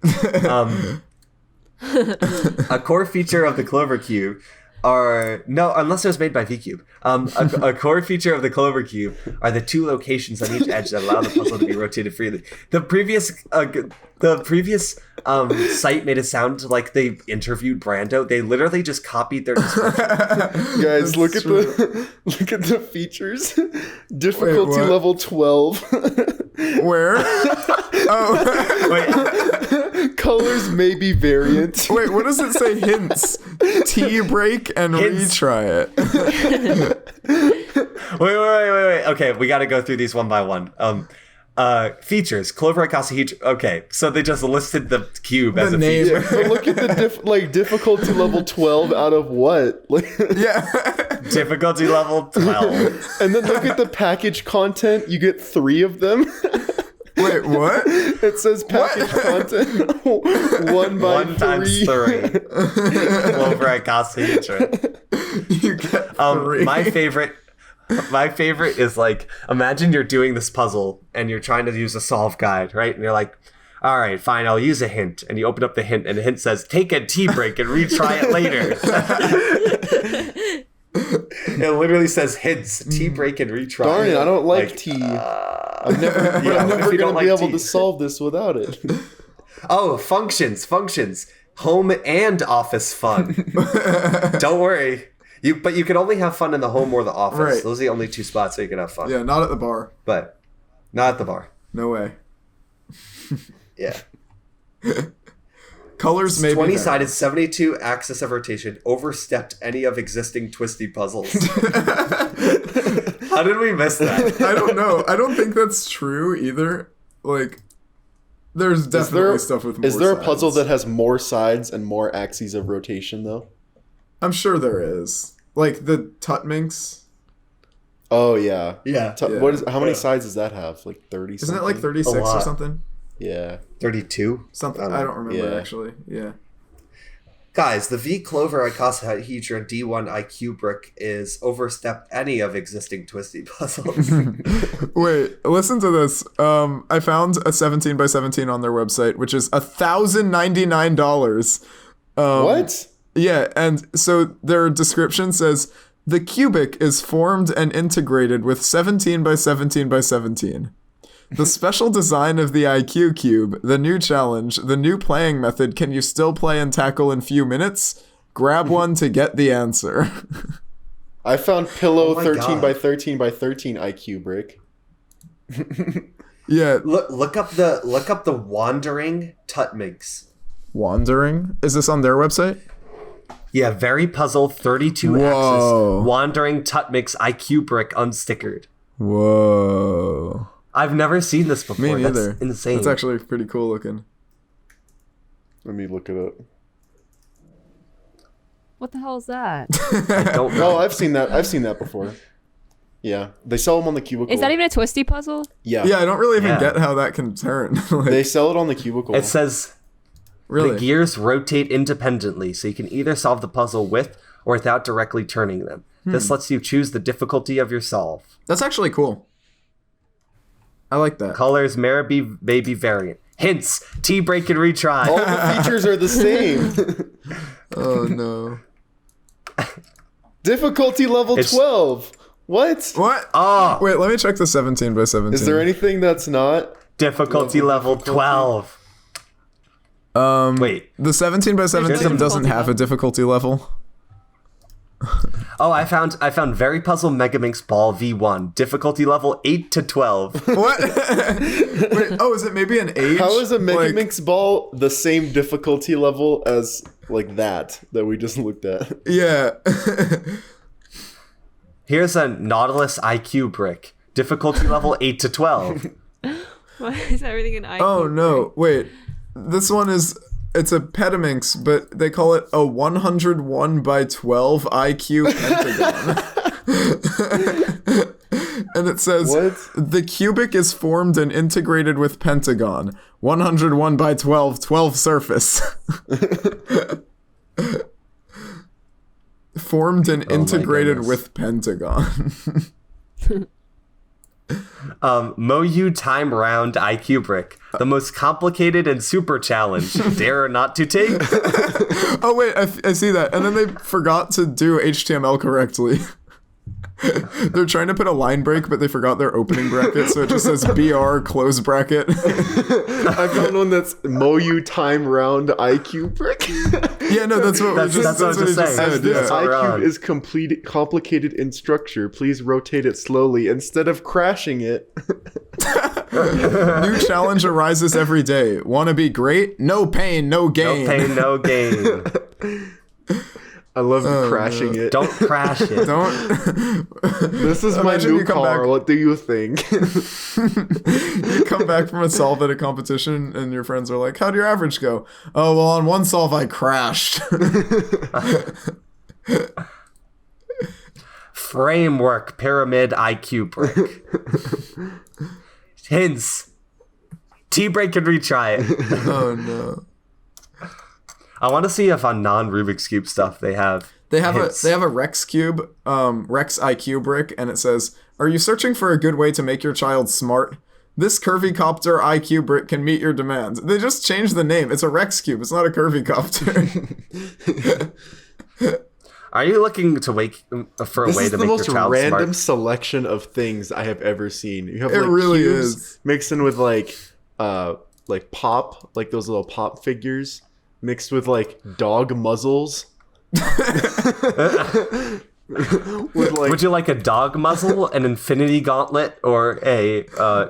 A core feature of the Clover cube unless it was made by VCube. A core feature of the Clover cube are the two locations on each edge that allow the puzzle to be rotated freely. The previous site made it sound like they interviewed Brando. They literally just copied their description. Guys, look at the features. Difficulty what? level 12. Where? Oh, Wait, colors may be variant. Wait, what does it say? Hints. Tea break and Hints. retry it. wait. Okay, we got to go through these one by one. Features: Clover icosahedron. Okay, so they just listed the cube as a name. feature. But look at the difficulty level 12 out of what? Yeah. Difficulty level 12. And then look at the package content. You get 3 of them. Wait, what? It says package content 1 by 1 times 3. Clover icosahedron. You get 3. My favorite is like, imagine you're doing this puzzle and you're trying to use a solve guide, right? And you're like, all right, fine, I'll use a hint. And you open up the hint and the hint says, take a tea break and retry it later. It literally says hints, tea break and retry. Darn it, I don't like tea. I'm never what if you going don't to be like able tea? to solve this without it. Oh, functions. Home and office fun. Don't worry. But you can only have fun in the home or the office. Right. Those are the only two spots where you can have fun. Yeah, not at the bar. But not at the bar. No way. Yeah. Colors may be 20-sided, 72 axis of rotation, overstepped any of existing twisty puzzles. How did we miss that? I don't know. I don't think that's true either. Like, there's definitely stuff with more Is there a sides. puzzle that has more sides and more axes of rotation, though? I'm sure there is. Like the Tutminx. Oh, yeah. Yeah. How many sides does that have? Like 30 Isn't something? it like 36 A or lot. something? Yeah. 32? Something. I don't remember, Yeah. actually. Yeah. Guys, the V Clover icosahedron D1 IQ brick is overstepped any of existing twisty puzzles. Wait, listen to this. I found a 17 by 17 on their website, which is $1,099. What? Yeah, and so their description says the cubic is formed and integrated with 17 by 17 by 17. The special design of the IQ cube, the new challenge, the new playing method. Can you still play and tackle in few minutes? Grab one to get the answer. I found pillow Oh my 13 God. by 13 by 13 IQ brick. Yeah, look up the wandering Tutminx. wandering. Is this on their website? Yeah, very puzzle 32 Whoa. axis wandering Tutminx IQ brick unstickered. Whoa. I've never seen this before. Me neither. That's insane. That's actually pretty cool looking. Let me look it up. What the hell is that? I don't know. Oh, I've seen that before. Yeah. They sell them on the cubicle. Is that even a twisty puzzle? Yeah. Yeah, I don't really even Yeah. get how that can turn. Like, They sell it on the cubicle. It says really? the gears rotate independently, so you can either solve the puzzle with or without directly turning them. This lets you choose the difficulty of your solve. That's actually cool. I like that. Colors may be variant. Hints: T break and retry. All the features are the same. Oh no. Difficulty level It's- 12. What? What? Oh, Wait, let me check the 17 by 17. Is there anything that's not? difficulty level 12. Wait. The 17 by 17 some doesn't difficulty have a difficulty level. Oh, I found Very Puzzle Megaminx Ball V1. Difficulty level 8 to 12. What? Wait, oh, is it maybe an age? How is a Mega Like- Mix ball the same difficulty level as like that we just looked at? Yeah. Here's a Nautilus IQ brick. Difficulty level 8 to 12. Why is everything an IQ? Oh no, wait. This one it's a Petaminx, but they call it a 101 by 12 IQ pentagon. And it says What? the cubic is formed and integrated with pentagon. 101 by 12, 12 surface. Formed and integrated goodness. with pentagon. Moyu Time Round IQ brick. The most complicated and super challenge. Dare not to take? Oh wait, I see that. And then they forgot to do HTML correctly. They're trying to put a line break, but they forgot their opening bracket, so it just says BR close bracket. I found one that's Moyu time round IQ brick. Yeah, no, that's what That's we what I was he just saying. said. This That's all Yeah. wrong. IQ is complicated in structure. Please rotate it slowly instead of crashing it. New challenge arises every day. Want to be great? No pain, no No gain. pain, no gain. I love crashing it. Don't crash it. Don't. This is my Imagine new you come car. back- What do you think? You come back from a solve at a competition, and your friends are like, "How'd your average go?" Oh, well, on one solve I crashed. Framework Pyramid IQ brick. Hints. T-break and retry it. Oh no. I want to see if on non-Rubik's Cube stuff they have hints. They have a Rex cube, Rex IQ brick, and it says, "Are you searching for a good way to make your child smart? This curvy copter IQ brick can meet your demands." They just changed the name. It's a Rex cube. It's not a curvy copter. Are you looking to for a This way is to the make your most child random smart? selection of things I have ever seen. You have It like really cubes is. mixed in with like like pop, like those little pop figures mixed with like dog muzzles. With like Would you like a dog muzzle, an infinity gauntlet, or a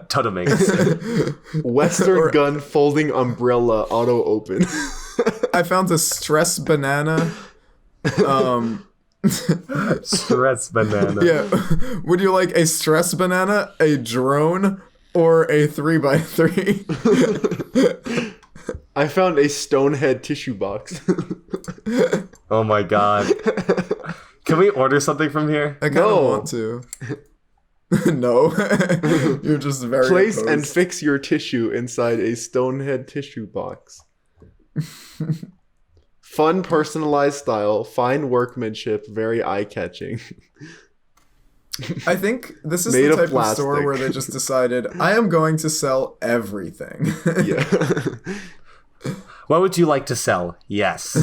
Toteminx? Western gun folding umbrella auto open? I found a stress banana. Stress banana. Yeah. Would you like a stress banana, a drone, or a 3x3? I found a stonehead tissue box. Oh my god. Can we order something from here? I kind of want to. No. You're just very Place opposed. and fix your tissue inside a stonehead tissue box. Fun, personalized style, fine workmanship, very eye-catching. I think this is Made the of type of plastic. store where they just decided, I am going to sell everything. Yeah. What would you like to sell? Yes.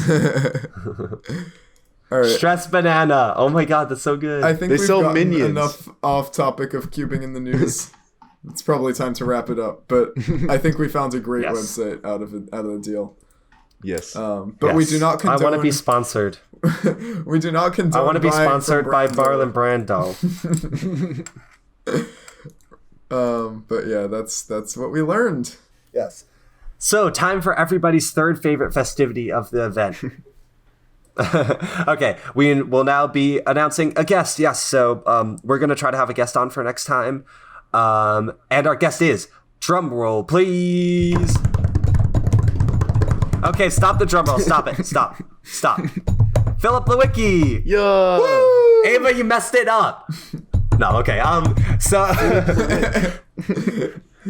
All right. Stress banana. Oh my god, that's so good. I think They we've sell gotten minions. enough off topic of cubing in the news. It's probably time to wrap it up, but I think we found a great Yes. website out of the deal. Yes. But we Yes. do not condone. I want to be sponsored. We do not condone. I want to be buying from sponsored by Brando. Marlon Brando. But yeah, that's what we learned. Yes. So, time for everybody's third favorite festivity of the event. Okay, we will now be announcing a guest. Yes, so we're going to try to have a guest on for next time. And our guest is, drum roll, please. Okay, stop the drum roll. Stop it. Stop. Philip Lewicki. Yeah. Ava, you messed it up. No, okay. So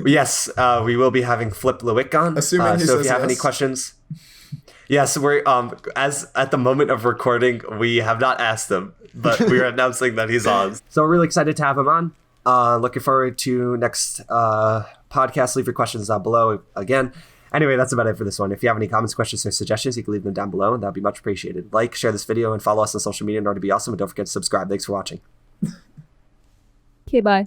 yes, we will be having Flip Lewick on. Assuming he so if says you have any yes. questions, yes, we're as at the moment of recording, we have not asked him, but we are announcing that he's on. So we're really excited to have him on. Looking forward to next podcast. Leave your questions down below again. Anyway, that's about it for this one. If you have any comments, questions, or suggestions, you can leave them down below, and that would be much appreciated. Like, share this video, and follow us on social media in order to be awesome. And don't forget to subscribe. Thanks for watching. Okay, bye.